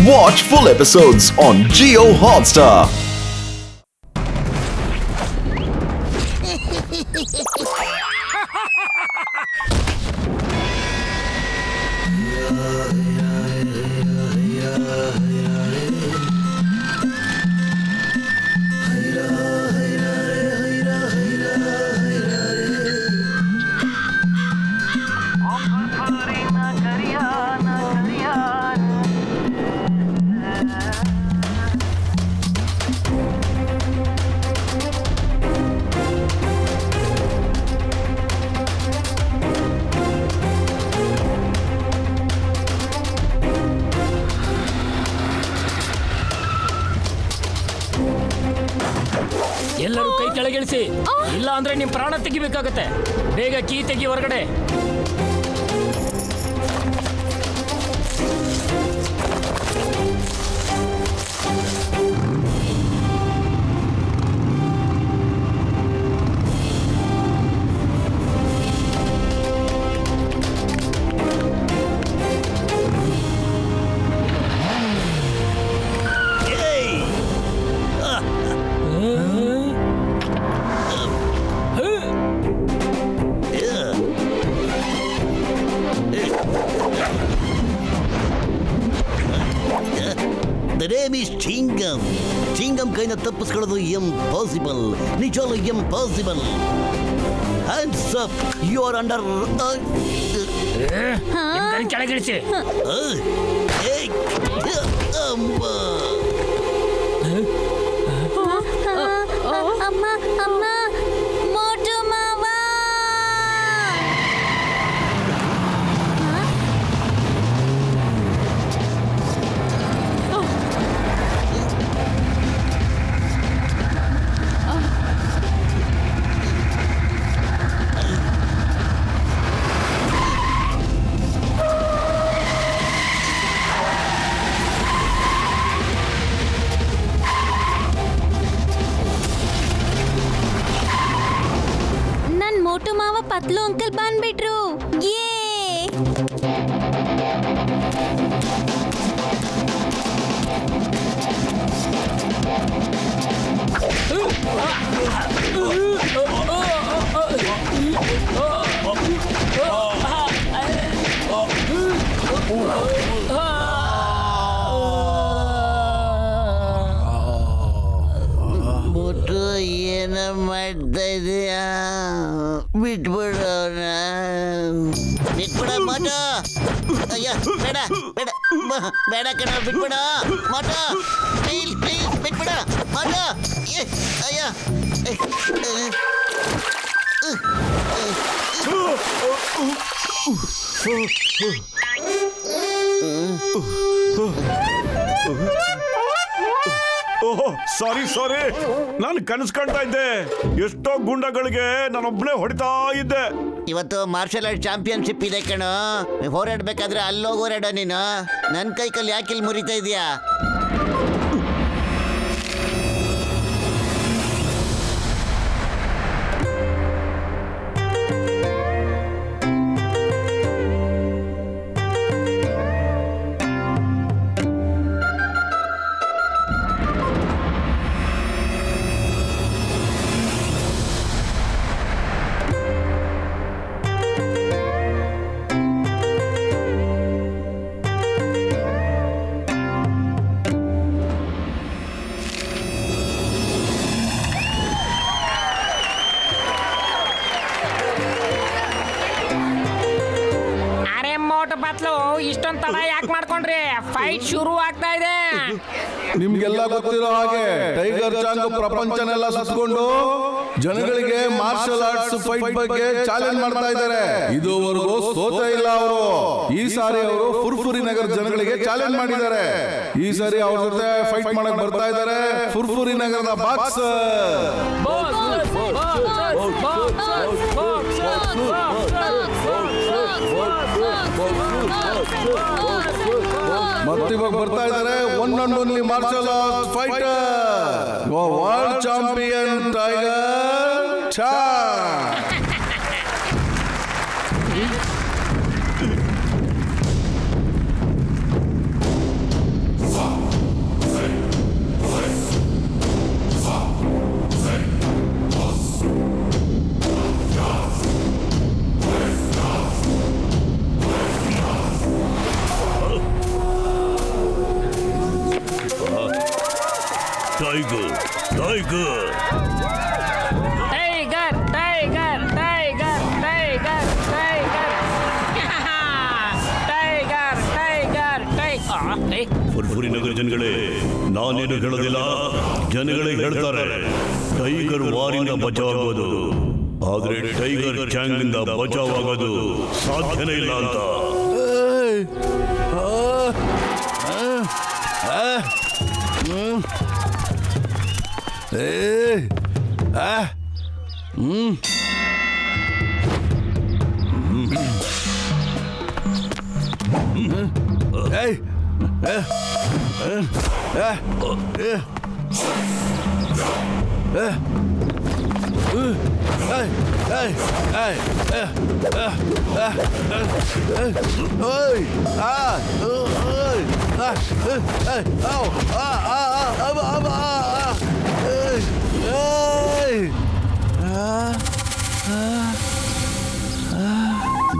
Watch full episodes on Jio Hotstar. ಎಲ್ಲರೂ ಕೈ ಕೆಳಗಿಳಿಸಿ, ಇಲ್ಲ ಅಂದ್ರೆ ನಿಮ್ ಪ್ರಾಣ ತೆಗಿಬೇಕಾಗತ್ತೆ. ಬೇಗ ಕೀ ತೆಗಿ ಹೊರಗಡೆ. The name is Chingam. Chingam ಕೈನ ತಪ್ಪಿಸ್ಕೊಳ್ಳೋದು ಇಂಪಾಸಿಬಲ್, ನಿಜವೂ impossible. Hands up, you are under. ಕೈ ಕೆಳಗಿಳಿಸಿ. ಅಮ್ಮ ಅಮ್ಮ ಮೋಟು ಮಾವ. ಮೋಟು ಮಾವ ಪತ್ಲು ಅಂಕಲ್ ಬಂದ್ಬಿಟ್ರು. ಮೋಟು ಏನ ಮಾಡ್ತಾ ಇದೆಯಾ? ಬಿಟ್ಬಿಡೋಣ, ಬಿಟ್ಬಿಡ ಮೋಟು. ಅಯ್ಯ ಬೇಡ ಬೇಡ ಬೇಡ ಕಣ, ಬಿಟ್ಬಿಡ ಮೋಟು, ಪ್ಲೀಸ್ ಪ್ಲೀಸ್ ಬಿಟ್ಬಿಡ ಮೋಟು. ಅಯ್ಯ ಓಹೋ ಸಾರಿ, ನಾನು ಕನಸು ಕಾಣ್ತಾ ಇದ್ದೆ. ಎಷ್ಟೋ ಗುಂಡಗಳಿಗೆ ನಾನೊಬ್ಬನೇ ಹೊಡಿತಾ ಇದ್ದೆ. ಇವತ್ತು ಮಾರ್ಷಲ್ ಆರ್ಟ್ ಚಾಂಪಿಯನ್ಶಿಪ್ ಇದೆ ಕಣೋ. ಹೋರಾಡ್ಬೇಕಾದ್ರೆ ಅಲ್ಲೋಗಿ ಹೋರಾಡೋ ನೀನು. ನನ್ನ ಕೈ ಕಲ್ಲಿ ಯಾಕೆ ಇಲ್ಲಿ ಮುರಿತಾ ಇದೀಯಾ? ಬತ್ಲು ಇಷ್ಟೊಂದು ತಡ ಯಾಕೆ ಮಾಡ್ಕೊಂಡ್ರಿ? ಫೈಟ್ ಶುರು ಆಗ್ತಾ ಇದೆ. ನಿಮ್ಗೆಲ್ಲ ಗೊತ್ತಿರೋ ಹಾಗೆ ಟೈಗರ್ ಚಾಂಗ್ ಪ್ರಪಂಚನೆಲ್ಲ ಸುತ್ಕೊಂಡು ಜನಗಳಿಗೆ ಮಾರ್ಷಲ್ ಆರ್ಟ್ಸ್ ಫೈಟ್ ಬಗ್ಗೆ ಚಾಲೆಂಜ್ ಮಾಡ್ತಾ ಇದ್ದಾರೆ. ಇದುವರೆಗೂ ಸೋತೇ ಇಲ್ಲ ಅವರು. ಈ ಸಾರಿ ಅವರು ಫುರ್ಫುರಿ ನಗರ ಜನಗಳಿಗೆ ಚಾಲೆಂಜ್ ಮಾಡಿದ್ದಾರೆ. ಈ ಸಾರಿ ಅವ್ರ ಜೊತೆ ಫೈಟ್ ಮಾಡಕ್ ಬರ್ತಾ ಇದ್ದಾರೆ ಫುರ್ಫುರಿ ನಗರದ ಬಾಕ್ಸರ್. ಮತ್ತಿವಾಗ ಬರ್ತಾ ಇದ್ದಾರೆ one and only martial arts fighter, world champion tiger Chang. Tiger. Tiger tiger tiger tiger tiger tiger tiger. Furfuri ನಗರ ಜನಗಳೇ, ನಾನೇನು ಹೇಳೋದಿಲ್ಲ, ಜನಗಳೇ ಹೇಳ್ತಾರೆ. ಟೈಗರ್ ವಾರಿಂದ ಬಚಾವಾಗೋದು, ಆದ್ರೆ ಟೈಗರ್ ಚಾಂಗಿಂದ ಬಚಾವಾಗೋದು ಸಾಧ್ಯನೇ ಇಲ್ಲ ಅಂತ.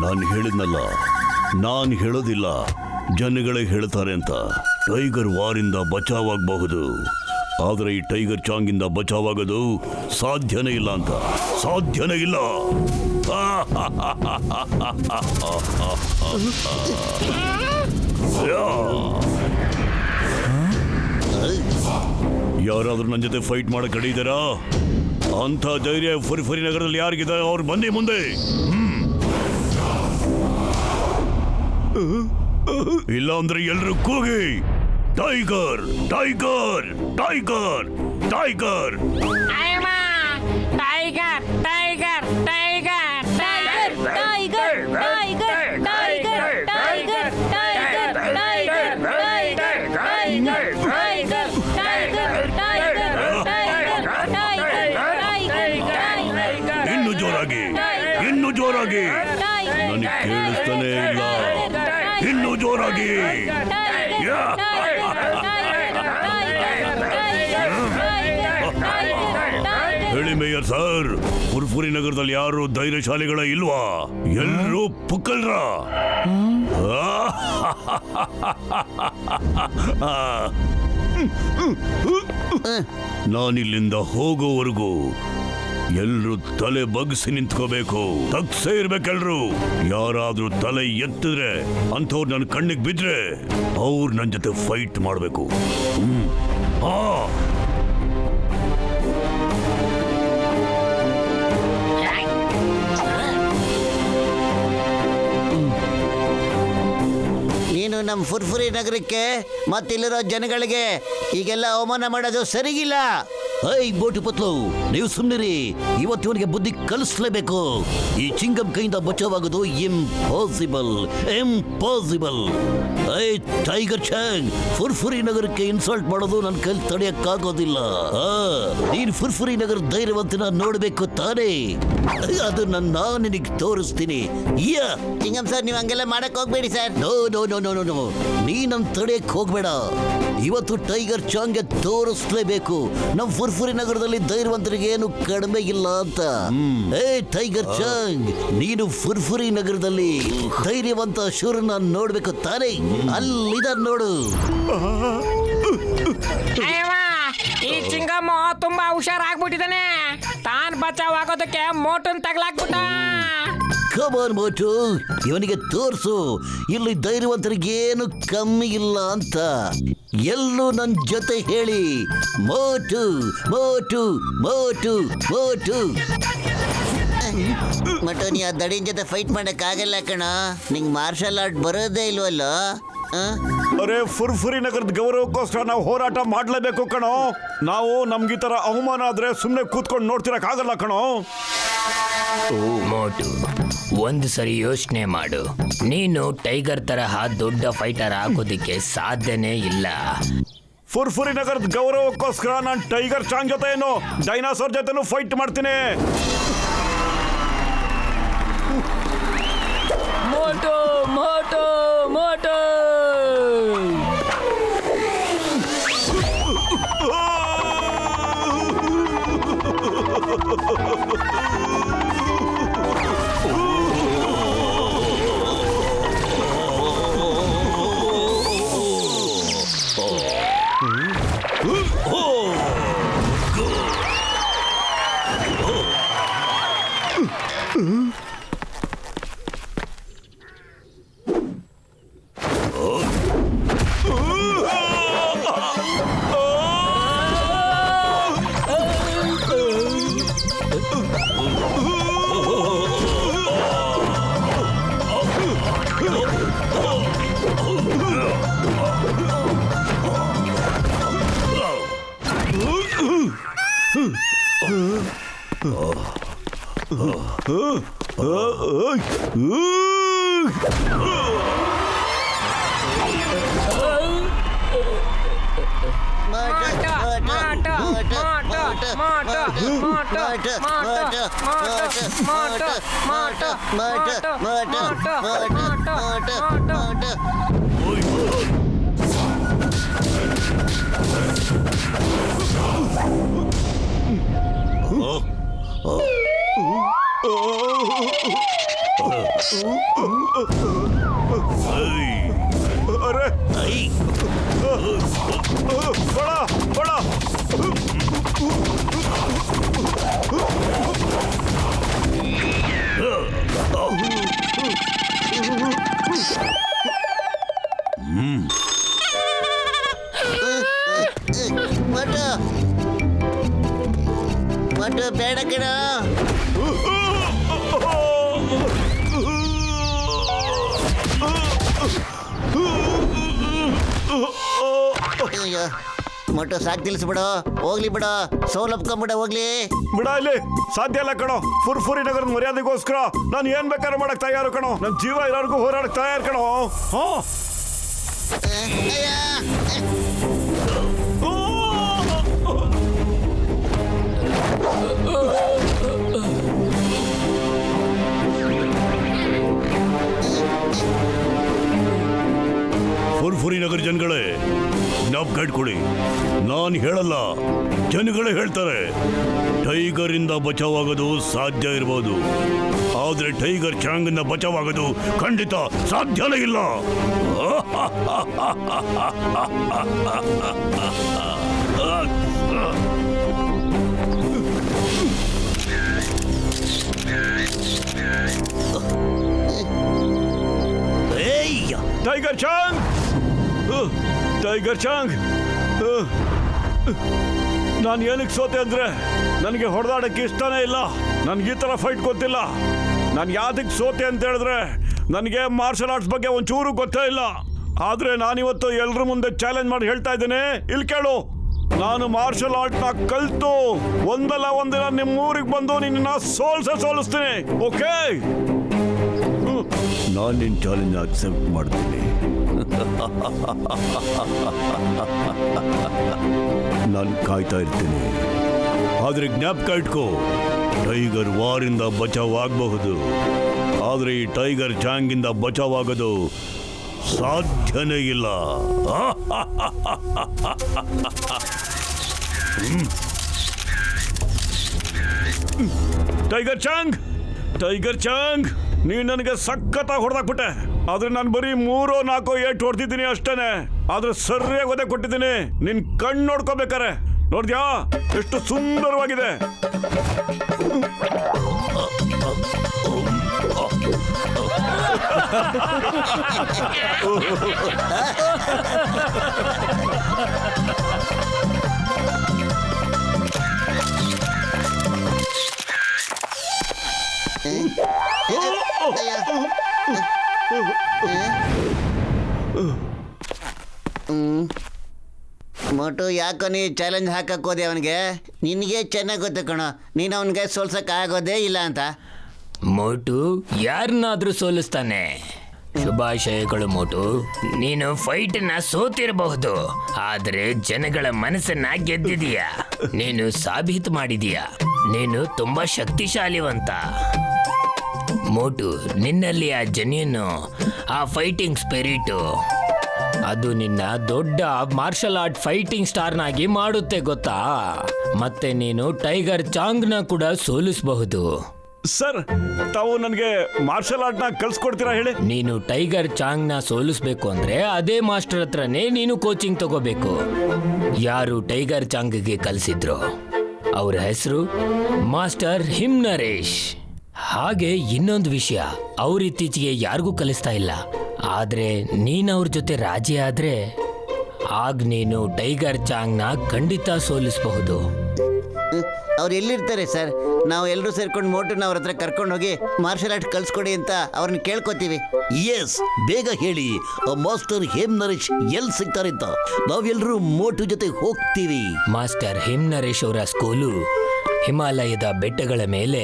ನಾನು ಹೇಳಿದ್ನಲ್ಲ, ನಾನು ಹೇಳೋದಿಲ್ಲ, ಜನಗಳೇ ಹೇಳ್ತಾರೆ ಅಂತ. ಟೈಗರ್ ವಾರಿಂದ ಬಚಾವಾಗಬಹುದು, ಆದರೆ ಈ ಟೈಗರ್ ಚಾಂಗಿಂದ ಬಚಾವಾಗೋದು ಸಾಧ್ಯನೇ ಇಲ್ಲ ಅಂತ. ಸಾಧ್ಯನೇ ಇಲ್ಲ. ಯಾರಾದ್ರೂ ನನ್ನ ಜೊತೆ ಫೈಟ್ ಮಾಡಕ್ ಕಡಿದಾರಾ? ಅಂತ ಧೈರ್ಯ ಫುರ್ಫುರಿ ನಗರದಲ್ಲಿ ಯಾರಿಗಿದೆ ಅವ್ರು ಬನ್ನಿ ಮುಂದೆ. ಇಲ್ಲ ಅಂದ್ರೆ ಎಲ್ರು ಕೂಗಿ tiger tiger tiger tiger. Tiger tiger tiger tiger tiger tiger tiger tiger tiger tiger tiger tiger tiger tiger tiger. ಇನ್ನು ಜೋರಾಗಿ, ಇನ್ನು ಜೋರಾಗಿ, ನನಗೆ ಕೇಳಿಸ್ತಾನೆ ಇಲ್ಲ. ಇನ್ನು ಜೋರಾಗಿ. ಹೇಳಿ ಮೇಯರ್ ಸರ್, ಫುರ್ಫುರಿ ನಗರದಲ್ಲಿ ಯಾರು ಧೈರ್ಯಶಾಲಿಗಳ ಇಲ್ವಾ? ಎಲ್ಲರೂ ಪುಕ್ಕಲ್ರ? ನಾನಿಲ್ಲಿಂದ ಹೋಗೋವರೆಗೂ ಎಲ್ರು ತಲೆ ಬಗ್ಸಿ ನಿಂತ್ಕೋಬೇಕು, ತಗ್ಸೇ ಇರ್ಬೇಕೆಲ್ರು. ಯಾರಾದ್ರೂ ತಲೆ ಎತ್ತಿದ್ರೆ, ಅಂಥವ್ರು ನನ್ನ ಕಣ್ಣಿಗೆ ಬಿದ್ರೆ ಅವ್ರು ನನ್ನ ಜೊತೆ ಫೈಟ್ ಮಾಡಬೇಕು. ನೀನು ನಮ್ಮ ಫುರ್ಫುರಿ ನಗರಕ್ಕೆ ಮತ್ತಿಲ್ಲಿರೋ ಜನಗಳಿಗೆ ಹೀಗೆಲ್ಲ ಅವಮಾನ ಮಾಡೋದು ಸರಿಗಿಲ್ಲ. ಐ ಬೋಟು ಪತ್ಲು, ನೀವು ಸುಮ್ಮನಿರಿ. ಇವತ್ತು ಇವನಿಗೆ ಬುದ್ಧಿ ಕಲಿಸ್ಲೇಬೇಕು. ಈ ಚಿಂಗಂ ಕೈಯಿಂದ ಬಚಾವಾಗೋದು ಇಂಪಾಸಿಬಲ್, ಇಂಪಾಸಿಬಲ್. ಐ ಟೈಗರ್ ಚಾಂಗ್, ಫುರ್ಫುರಿ ನಗರಕ್ಕೆ ಇನ್ಸಲ್ಟ್ ಮಾಡೋದು ನನ್ನ ಕೈಲಿ ತಡೆಯಕ್ಕಾಗೋದಿಲ್ಲ. ನೀನು ಫುರ್ಫುರಿ ನಗರ ಧೈರ್ಯವಂತನ ನೋಡ್ಬೇಕು ತಾನೇ? ಅದು ನನ್ನ ನಿನಗೆ ತೋರಿಸ್ತೀನಿ. ಚಿಂಗಂ ಸರ್, ನೀವು ಹಂಗೆಲ್ಲ ಮಾಡಕ್ ಹೋಗ್ಬೇಡಿ sir. No no no no no no, ನೀನಂತ ತಡೆಯಕ್ ಹೋಗ್ಬೇಡ. ಇವತ್ತು ಟೈಗರ್ ಚಾಂಗ್ಗೆ ತೋರಿಸ್ಲೇಬೇಕು ನಮ್ಮ ಫುರ್ಫುರಿ ನಗರದಲ್ಲಿ ಧೈರ್ಯವಂತರಿಗೆ ಏನು ಕಡಿಮೆ ಇಲ್ಲ ಅಂತ. ಏ ಟೈಗರ್ ಚಾಂಗ್, ನೀನು ಫುರ್ಫುರಿ ನಗರದಲ್ಲಿ ಧೈರ್ಯವಂತ ಶೂರನ್ನ ನೋಡ್ಬೇಕು ತಾನೇ? ಅಲ್ಲಿದ ನೋಡು. ಈ ಚಿಂಗಮ್ಮ ತುಂಬಾ ಹುಷಾರಾಗ್ಬಿಟ್ಟಿದ್ದಾನೆ. ತಾನ್ ಬಚಾವಾಗೋದಕ್ಕೆ ಮೋಟನ್ ತಗ್ಲಾಕ್ಬಿಟ್ಟ. ಕಮಾನ್ ಮೋಟು, ಇವನಿಗೆ ತೋರ್ಸು ಇಲ್ಲಿ ಧೈರ್ಯವಂತರಿಗೆ ಏನು ಕಮ್ಮಿ ಇಲ್ಲ ಅಂತ. ಎಲ್ಲೂ ನನ್ನ ಜೊತೆ ಹೇಳಿ, ಮೋಟು ಮೋಟು ಮೋಟು ಮೋಟು. ಮಟು, ನೀ ಆ ದಡಿನ ಜೊತೆ ಫೈಟ್ ಮಾಡಕ್ ಆಗಲ್ಲ ಕಣ. ನಿಂಗೆ ಮಾರ್ಷಲ್ ಆರ್ಟ್ ಬರೋದೇ ಇಲ್ವಲ್ಲ? ಅರೆ, ಫುರ್ಫುರಿ ನಗರದ ಗೌರವಕ್ಕೋಸ್ಕರ ನಾವು ಹೋರಾಟ ಮಾಡ್ಲೇಬೇಕು ಕಣೋ. ನಾವು ನಮ್ಗೆ ಈ ತರ ಅವಮಾನ ಆದ್ರೆ ಸುಮ್ಮನೆ ಕೂತ್ಕೊಂಡು ನೋಡ್ತಿರಕ್ಕಾಗಲ್ಲ ಕಣೋ. ಮೋಟು, ಒಂದು ಸರಿ ಯೋಚನೆ ಮಾಡು. ನೀನು ಟೈಗರ್ ತರಹ ದೊಡ್ಡ ಫೈಟರ್ ಆಗೋದಿಕ್ಕೆ ಸಾಧ್ಯನೇ ಇಲ್ಲ. ಫುರ್ಫುರಿ ನಗರದ ಗೌರವಕ್ಕೋಸ್ಕರ ನಾನು ಟೈಗರ್ ಚಾಂಗ್ ಜೊತೆ ಏನು ಡೈನಾಸೋರ್ ಜೊತೆನೂ ಫೈಟ್ ಮಾಡ್ತೀನಿ. ಮೋಟು ಮೋಟು ಮೋಟು. Oh! अरे बड़ा बड़ा ಮಟು ಬೇಡ ಕಣ. ಮಟು ಸಾಕು ತಿಳಿಸ್ಬಿಡು, ಹೋಗ್ಲಿ ಬಿಡು, ಸೌಲಭ್ಕೊಂಬಿಡ ಹೋಗ್ಲಿ. ಬಿಡ ಇಲ್ಲಿ ಸಾಧ್ಯ ಇಲ್ಲ ಕಣೋ. ಫುರ್ಫುರಿ ನಗರದ ಮರ್ಯಾದೆಗೋಸ್ಕರ ನಾನು ಏನ್ ಬೇಕಾದ್ರೂ ಮಾಡಕ್ ತಯಾರು ಕಣೋ. ನನ್ನ ಜೀವ ಎಲ್ಲರಿಗೂ ಹೋರಾಡಕ್ ತಯಾರು ಕಣೋ. ಫುರ್ಫುರಿ ನಗರ ಜನಗಳೇ, ಜ್ಞಾಪಕ ಇಟ್ಕೊಳ್ಳಿ, ನಾನು ಹೇಳಲ್ಲ, ಜನಗಳೇ ಹೇಳ್ತಾರೆ. ಟೈಗರ್ ಇಂದ ಬಚಾವಾಗೋದು ಸಾಧ್ಯ ಇರಬಹುದು, ಆದ್ರೆ ಟೈಗರ್ ಚಾಂಗ್ ಇಂದ ಬಚಾವಾಗೋದು ಖಂಡಿತ ಸಾಧ್ಯನೇ ಇಲ್ಲ. ಟೈಗರ್ ಚಾಂಗ್, ಟೈಗರ್ ಚಾಂಗ್, ನಾನು ಏನಕ್ಕೆ ಸೋತೆ ಅಂದ್ರೆ ನನಗೆ ಹೊಡೆದಾಡಕ್ಕೆ ಇಷ್ಟನೇ ಇಲ್ಲ. ನನಗೆ ಈ ಥರ ಫೈಟ್ ಗೊತ್ತಿಲ್ಲ. ನಾನು ಯಾವ್ದಕ್ಕೆ ಸೋತೆ ಅಂತ ಹೇಳಿದ್ರೆ ನನಗೆ ಮಾರ್ಷಲ್ ಆರ್ಟ್ಸ್ ಬಗ್ಗೆ ಒಂಚೂರು ಗೊತ್ತೇ ಇಲ್ಲ. ಆದರೆ ನಾನಿವತ್ತು ಎಲ್ಲರ ಮುಂದೆ ಚಾಲೆಂಜ್ ಮಾಡಿ ಹೇಳ್ತಾ ಇದ್ದೇನೆ, ಇಲ್ಲಿ ಕೇಳು. ನಾನು ಮಾರ್ಷಲ್ ಆರ್ಟ್ನ ಕಲಿತು ಒಂದಲ್ಲ ಒಂದಿನ ನಿಮ್ಮೂರಿಗೆ ಬಂದು ನಿನ್ನ ಸೋಲಿಸ್ತೀನಿ. ಓಕೆ, ನಾನು ನಿನ್ನ ಚಾಲೆಂಜ್ ಅಕ್ಸೆಪ್ಟ್ ಮಾಡ್ತೀನಿ. ನಾನು ಕಾಯ್ತಾ ಇರ್ತೀನಿ. ಆದ್ರೆ ಜ್ಞಾಪಕ ಇಟ್ಕೋ, ಟೈಗರ್ ವಾರಿಂದ ಬಚಾವ್ ಆಗಬಹುದು, ಆದ್ರೆ ಈ ಟೈಗರ್ ಚಾಂಗಿಂದ ಬಚಾವ್ ಆಗೋದು ಸಾಧ್ಯನೇ ಇಲ್ಲ. ಟೈಗರ್ ಚಾಂಗ್, ಟೈಗರ್ ಚಾಂಗ್, ನೀನು ನನಗೆ ಸಖತ್ತಾಗಿ ಹೊಡೆದಾಕ್ಬಿಟ್ಟೆ. ಆದ್ರೆ ನಾನು ಬರೀ 3-4 ಏಟು ಹೊಡೆದಿದ್ದೀನಿ ಅಷ್ಟೇನೆ. ಆದ್ರೆ ಸರಿಯಾಗಿ ಒದೆ ಕೊಟ್ಟಿದ್ದೀನಿ. ನಿನ್ ಕಣ್ಣು ನೋಡ್ಕೋಬೇಕಾರೆ ನೋಡ್ದ್ಯಾ ಎಷ್ಟು ಸುಂದರವಾಗಿದೆ. ಮೋಟು, ಯಾಕೋ ನೀ ಚಾಲೆಂಜ್ ಹಾಕಕ್ ಹೋದೆ ಅವನಿಗೆ? ನಿನಗೆ ಚೆನ್ನಾಗಿ ಗೊತ್ತು ಕಣೋ, ನೀನು ಅವನಿಗೆ ಸೋಲ್ಸಕ್ ಆಗೋದೇ ಇಲ್ಲ ಅಂತ. ಮೋಟು ಯಾರನ್ನಾದ್ರೂ ಸೋಲಿಸ್ತಾನೆ. ಶುಭಾಶಯಗಳು ಮೋಟು. ನೀನು ಫೈಟ್ನ ಸೋತಿರಬಹುದು, ಆದ್ರೆ ಜನಗಳ ಮನಸ್ಸನ್ನ ಗೆದ್ದಿದೀಯ. ನೀನು ಸಾಬೀತು ಮಾಡಿದೀಯ, ನೀನು ತುಂಬಾ ಶಕ್ತಿಶಾಲಿವಂತ. ಮೋಟು, ನಿನ್ನಲ್ಲಿ ಆ ಜನಿಯನ್ನು, ಆ ಫೈಟಿಂಗ್ ಸ್ಪಿರಿಟು, ಅದು ನಿನ್ನ ದೊಡ್ಡ ಮಾರ್ಷಲ್ ಆರ್ಟ್ ಫೈಟಿಂಗ್ ಸ್ಟಾರ್ನಾಗಿ ಮಾಡುತ್ತೆ ಗೊತ್ತಾ. ಮತ್ತೆ ನೀನು ಟೈಗರ್ ಚಾಂಗ್ನ ಕೂಡ ಸೋಲಿಸಬಹುದು. ಸರ್, ತಾವು ನನಗೆ ಮಾರ್ಷಲ್ ಆರ್ಟ್ನ ಕಲ್ಸ್ಕೊಡ್ತೀರಾ ಹೇಳಿ? ನೀನು ಟೈಗರ್ ಚಾಂಗ್ನ ಸೋಲಿಸ್ಬೇಕು ಅಂದ್ರೆ ಅದೇ ಮಾಸ್ಟರ್ ಹತ್ರನೇ ನೀನು ಕೋಚಿಂಗ್ ತಗೋಬೇಕು. ಯಾರು ಟೈಗರ್ ಚಾಂಗ್ಗೆ ಕಲಿಸಿದ್ರು ಅವ್ರ ಹೆಸರು ಮಾಸ್ಟರ್ ಹಿಮ್ನರೇಶ್. ಹಾಗೆ ಇನ್ನೊಂದು ವಿಷಯ, ಅವ್ರ ಇತ್ತೀಚೆಗೆ ಯಾರಿಗೂ ಕಲಿಸ್ತಾ ಇಲ್ಲ. ಆದ್ರೆ ನೀನು ಅವ್ರ ಜೊತೆ ರಾಜಿ ಆದ್ರೆ ಆಗ ನೀನು ಟೈಗರ್ ಚಾಂಗ್ನ ಖಂಡಿತ ಸೋಲಿಸಬಹುದು. ಅವ್ರು ಎಲ್ಲಿರ್ತಾರೆ ಸರ್? ನಾವು ಎಲ್ಲರೂ ಸೇರ್ಕೊಂಡು ಮೋಟುನ ಅವ್ರ ಹತ್ರ ಕರ್ಕೊಂಡು ಹೋಗಿ ಮಾರ್ಷಲ್ ಆರ್ಟ್ ಕಲ್ಸ್ಕೊಡಿ ಅಂತ ಅವ್ರನ್ನ ಕೇಳ್ಕೊತೀವಿ. ಎಸ್, ಬೇಗ ಹೇಳಿ, ಮಾಸ್ಟರ್ ಹೇಮ್ನರೇಶ್ ಎಲ್ಲಿ ಸಿಗ್ತಾರೆ ಅಂತ ನಾವೆಲ್ಲರೂ ಮೋಟು ಜೊತೆ ಹೋಗ್ತೀವಿ. ಮಾಸ್ಟರ್ ಹಿಮ್ನರೇಶ್ ಅವರ ಸ್ಕೂಲು ಹಿಮಾಲಯದ ಬೆಟ್ಟಗಳ ಮೇಲೆ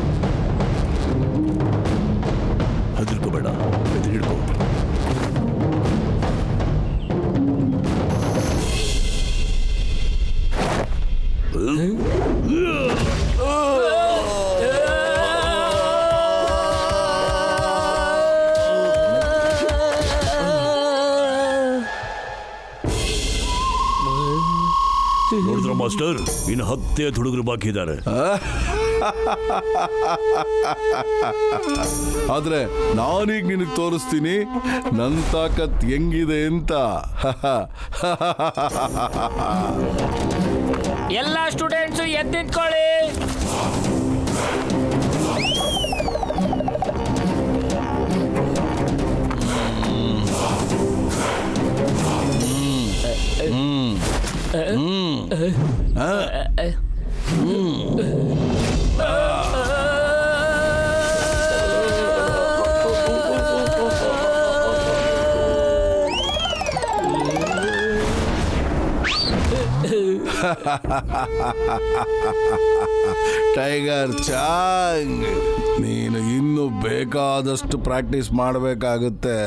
ನೋಡಿದ್ರ ಮಾಸ್ಟರ್ ಇನ್ನು 10 ಹುಡುಗರು ಬಾಕಿ ಇದ್ದಾರೆ. ಆದ್ರೆ ನಾನೀಗ ನಿನಗೆ ತೋರಿಸ್ತೀನಿ ನನ್ನ ತಾಕತ್ ಹೆಂಗಿದೆ ಅಂತ. ಎಲ್ಲ ಸ್ಟೂಡೆಂಟ್ಸು ಎದ್ದು ನಿಂತ್ಕೊಳ್ಳಿ. ಟೈಗರ್ ಚಾಂಗ್, ನೀನು ಇನ್ನು ಬೇಕಾದಷ್ಟು ಪ್ರಾಕ್ಟೀಸ್ ಮಾಡಬೇಕಾಗುತ್ತೆ.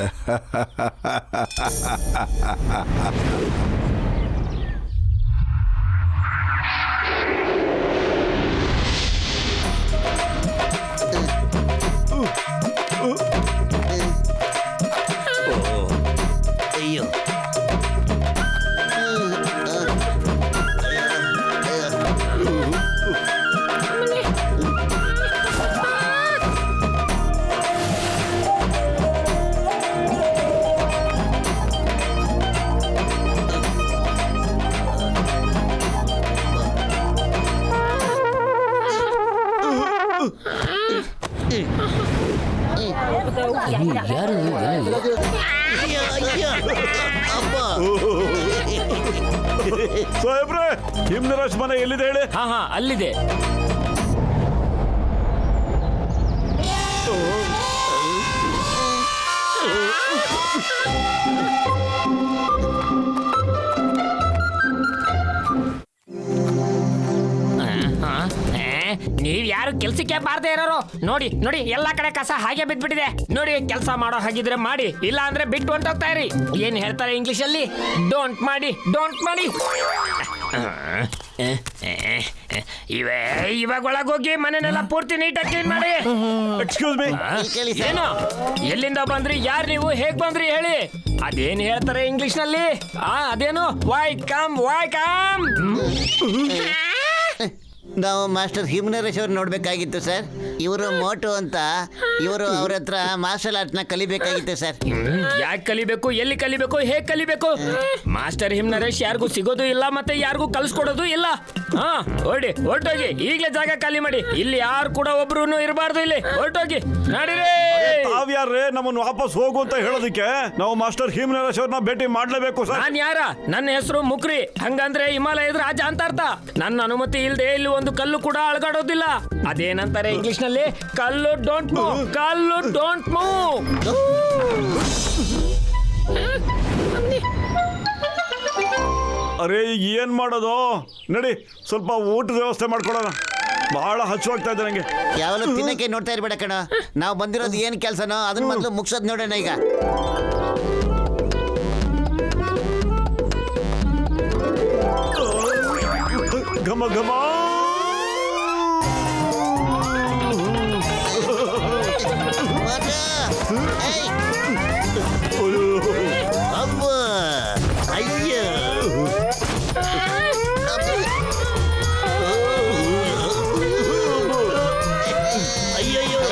ಅಯ್ಯೋ ಯಾರು ಅಪ್ಪ ಸಾಹೇಬ್ರೆ, ಹಿಮ್ನರೇಶ್ ಮನೆ ಎಲ್ಲಿದೆ ಹೇಳಿ? ಹಾ ಅಲ್ಲಿದೆ. ನೀವ್ ಯಾರು ಕೆಲ್ಸಕ್ಕೆ ಬಾರ್ದೇ ಇರೋರು? ನೋಡಿ ನೋಡಿ, ಎಲ್ಲಾ ಕಡೆ ಕಸ ಹಾಗೆ ಬಿದ್ಬಿಟ್ಟಿದೆ. ನೋಡಿ, ಕೆಲಸ ಮಾಡೋ ಹಾಗಿದ್ರೆ ಮಾಡಿ, ಇಲ್ಲ ಅಂದ್ರೆ ಬಿಟ್ಟು ಹೊಂಟೋಗ್ತಾ ಇರಿ. ಏನ್ ಹೇಳ್ತಾರೆ ಇಂಗ್ಲಿಷ್ ಅಲ್ಲಿ? ಡೋಂಟ್ ಮಾಡಿ, ಡೋಂಟ್ ಮಾಡಿ. ಇವಾಗ ಒಳಗೋಗಿ ಮನೆನೆಲ್ಲ ಪೂರ್ತಿ ನೀಟಾಗಿ ಕ್ಲೀನ್ ಮಾಡಿ. ಎಕ್ಸ್ಕ್ಯೂಸ್ ಮೀ, ಏನು? ಎಲ್ಲಿಂದ ಬಂದ್ರಿ? ಯಾರು ನೀವು? ಹೇಗ್ ಬಂದ್ರಿ ಹೇಳಿ? ಅದೇನ್ ಹೇಳ್ತಾರೆ ಇಂಗ್ಲಿಷ್ ನಲ್ಲಿ? ಅದೇನು ವೈ ಕಮ್ ನಾವು ಮಾಸ್ಟರ್ ಹಿಮ್ನರೇಶ್ ಅವ್ರು ನೋಡ್ಬೇಕಾಗಿತ್ತು ಸರ್. ಇವರು ಮೋಟು ಅಂತ, ಇವರು ಅವ್ರ ಹತ್ರ ಮಾರ್ಷಲ್ ಆರ್ಟ್ನ ಕಲಿಬೇಕಾಗಿತ್ತು ಸರ್. ಯಾಕೆ ಕಲಿಬೇಕು? ಎಲ್ಲಿ ಕಲಿಬೇಕು? ಹೇಗ್ ಕಲಿಬೇಕು? ಮಾಸ್ಟರ್ ಹಿಮ್ನರೇಶ್ ಯಾರಿಗೂ ಸಿಗೋದು ಇಲ್ಲ, ಮತ್ತೆ ಯಾರಿಗೂ ಕಲ್ಸ್ಕೊಡೋದು ಇಲ್ಲ. ಹೊರಟೋಗಿ ಈಗಲೇ ಜಾಗ ಖಾಲಿ ಮಾಡಿ. ಇಲ್ಲಿ ಯಾರು ಕೂಡ ಒಬ್ರು ಇರಬಾರ್ದು. ಇಲ್ಲಿ ಹೊರಟೋಗಿ ನಡೀರಿ. ತಾವ್ಯಾರೇ ನಮ್ಮನ್ನು ವಾಪಸ್ ಹೋಗು ಅಂತ ಹೇಳೋದಕ್ಕೆ? ನಾವು ಮಾಸ್ಟರ್ ಹಿಮ್ನರೇಶ್ ಅವ್ರನ್ನ ಭೇಟಿ ಮಾಡ್ಲೇಬೇಕು ಸರ್. ನಾನ್ ಯಾರ? ನನ್ನ ಹೆಸರು ಮುಕ್ರಿ. ಹಂಗಂದ್ರೆ ಹಿಮಾಲಯದ ರಾಜ ಅಂತ ಅರ್ಥ. ನನ್ನ ಅನುಮತಿ ಇಲ್ಲದೆ ಇಲ್ಲಿ ಒಂದು ಕಲ್ಲು ಕೂಡ ಅಳಗಾಡೋದಿಲ್ಲ. ಅದೇನಂತಾರೆ ಇಂಗ್ಲಿಷ್ ನಲ್ಲಿ? ಕಲ್ಲು ಡೋಂಟ್ ಮೂವ್, ಕಲ್ಲು ಡೋಂಟ್ ಮೂವ್. ಅರೆ, ಈಗ ಏನ್ ಮಾಡೋದು? ನಡಿ, ಸ್ವಲ್ಪ ಊಟದ ವ್ಯವಸ್ಥೆ ಮಾಡ್ಕೊಳ್ಳೋಣ. ಬಹಳ ಹಚ್ಚುವಾಗ್ತಾ ಇದೆ ನಂಗೆ. ಯಾವಾಗಲೂ ತಿನ್ನಕ್ಕೆ ನೋಡ್ತಾ ಇರ್ಬೇಡ ಕಣ. ನಾವು ಬಂದಿರೋದು ಏನ್ ಕೆಲ್ಸನೋ ಅದನ್ನ ಮೊದಲು ಮುಗ್ಸೋದ್ ನೋಡೋಣ ಈಗ. ಘಮ ಘಮ. ಅಬ್ಬ ಅಯ್ಯ, ಅಯ್ಯಯ್ಯೋ,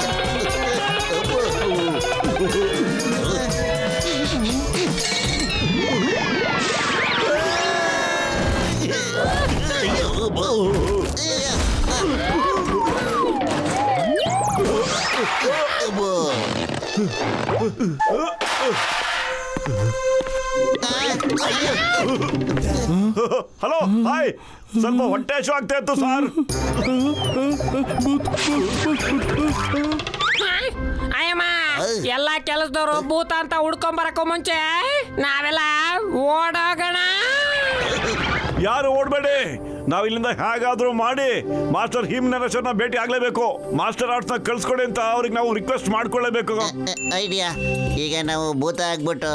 ಹಲೋ, ಹಾಯ್. ಸ್ವಲ್ಪ ಹೊಟ್ಟೆ ಹಶು ಆಗ್ತಾ ಇತ್ತು ಸರ್. ಅಯ್ಯಮ್ಮ, ಎಲ್ಲಾ ಕೆಲಸದವರು ಭೂತ ಅಂತ ಹುಡ್ಕೊಂಡ್ ಬರಕ್ಕೂ ಮುಂಚೆ ನಾವೆಲ್ಲ ಓಡೋಗೋಣ. ಯಾರು ಓಡಬೇಡಿ. ನಾವು ಇಲ್ಲಿಂದ ಹೇಗಾದ್ರೂ ಮಾಡಿ ಮಾಸ್ಟರ್ ಹಿಮ್ನರೇಶ್ ಅವ್ರನ್ನ ಭೇಟಿ ಆಗ್ಲೇಬೇಕು. ಮಾಸ್ಟರ್ ಆರ್ಟ್ಸ್ ನ ಕಳ್ಸ್ಕೊಡಿ ಅಂತ ಅವ್ರಿಗೆ ನಾವು ರಿಕ್ವೆಸ್ಟ್ ಮಾಡ್ಕೊಳ್ಳೇಬೇಕು. ಐಡಿಯಾ. ಈಗ ನಾವು ಭೂತ ಆಗ್ಬಿಟ್ಟು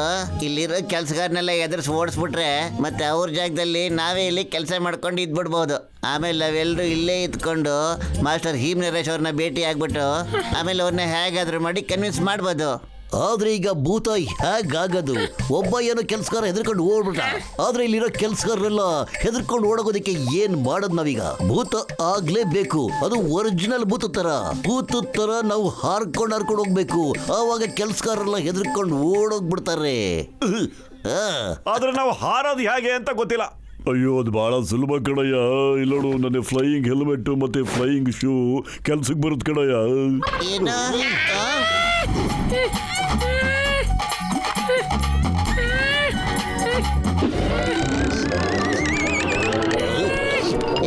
ಇಲ್ಲಿರೋ ಕೆಲ್ಸಗಾರನೆಲ್ಲ ಎದುರಿಸಿ ಓಡಿಸ್ಬಿಟ್ರೆ ಮತ್ತೆ ಅವ್ರ ಜಾಗದಲ್ಲಿ ನಾವೇ ಇಲ್ಲಿ ಕೆಲಸ ಮಾಡ್ಕೊಂಡು ಇದ್ಬಿಡ್ಬೋದು. ಆಮೇಲೆ ನಾವೆಲ್ಲರೂ ಇಲ್ಲೇ ಇದ್ಕೊಂಡು ಮಾಸ್ಟರ್ ಹಿಮ್ನರೇಶ್ ಅವ್ರನ್ನ ಭೇಟಿ ಆಗ್ಬಿಟ್ಟು ಆಮೇಲೆ ಅವ್ರನ್ನ ಹೇಗಾದ್ರೂ ಮಾಡಿ ಕನ್ವಿನ್ಸ್ ಮಾಡ್ಬೋದು. ಆದ್ರೆ ಈಗ ಭೂತ ಹೇಗಾಗದು? ಒಬ್ಬ ಏನೋ ಕೆಲ್ಸಗಾರ ಹೆದರ್ಕೊಂಡು ಓಡ್ಬಿಟ್ಟ, ಆದ್ರೆ ಇಲ್ಲಿರೋ ಕೆಲ್ಸಗಾರರೆಲ್ಲ ಹೆದರ್ಕೊಂಡು ಓಡೋಗೋದಕ್ಕೆ ಏನ್ ಮಾಡೋದ್ ನಾವೀಗ? ಭೂತ ಆಗ್ಲೇಬೇಕು, ಅದು ಒರಿಜಿನಲ್ ಭೂತದ ತರ ನಾವು ಹಾರ್ಕೊಂಡು ಹೋಗ್ಬೇಕು. ಆವಾಗ ಕೆಲ್ಸಗಾರರೆಲ್ಲ ಹೆದರ್ಕೊಂಡು ಓಡೋಗ್ಬಿಡ್ತಾರೆ. ಆದ್ರೆ ನಾವು ಹಾರೋದು ಹೇಗೆ ಅಂತ ಗೊತ್ತಿಲ್ಲ. ಅಯ್ಯೋ, ಅದು ಬಹಳ ಸುಲಭ ಕಣಯ್ಯ. ಇಲ್ಲೋಡು, ನನ್ನ ಫ್ಲೈಯಿಂಗ್ ಹೆಲ್ಮೆಟ್ ಮತ್ತೆ ಫ್ಲೈಯಿಂಗ್ ಶೂ ಕೆಲ್ಸಕ್ಕೆ ಬರುತ್ತೆ ಕಣಯ್ಯ. ಏನು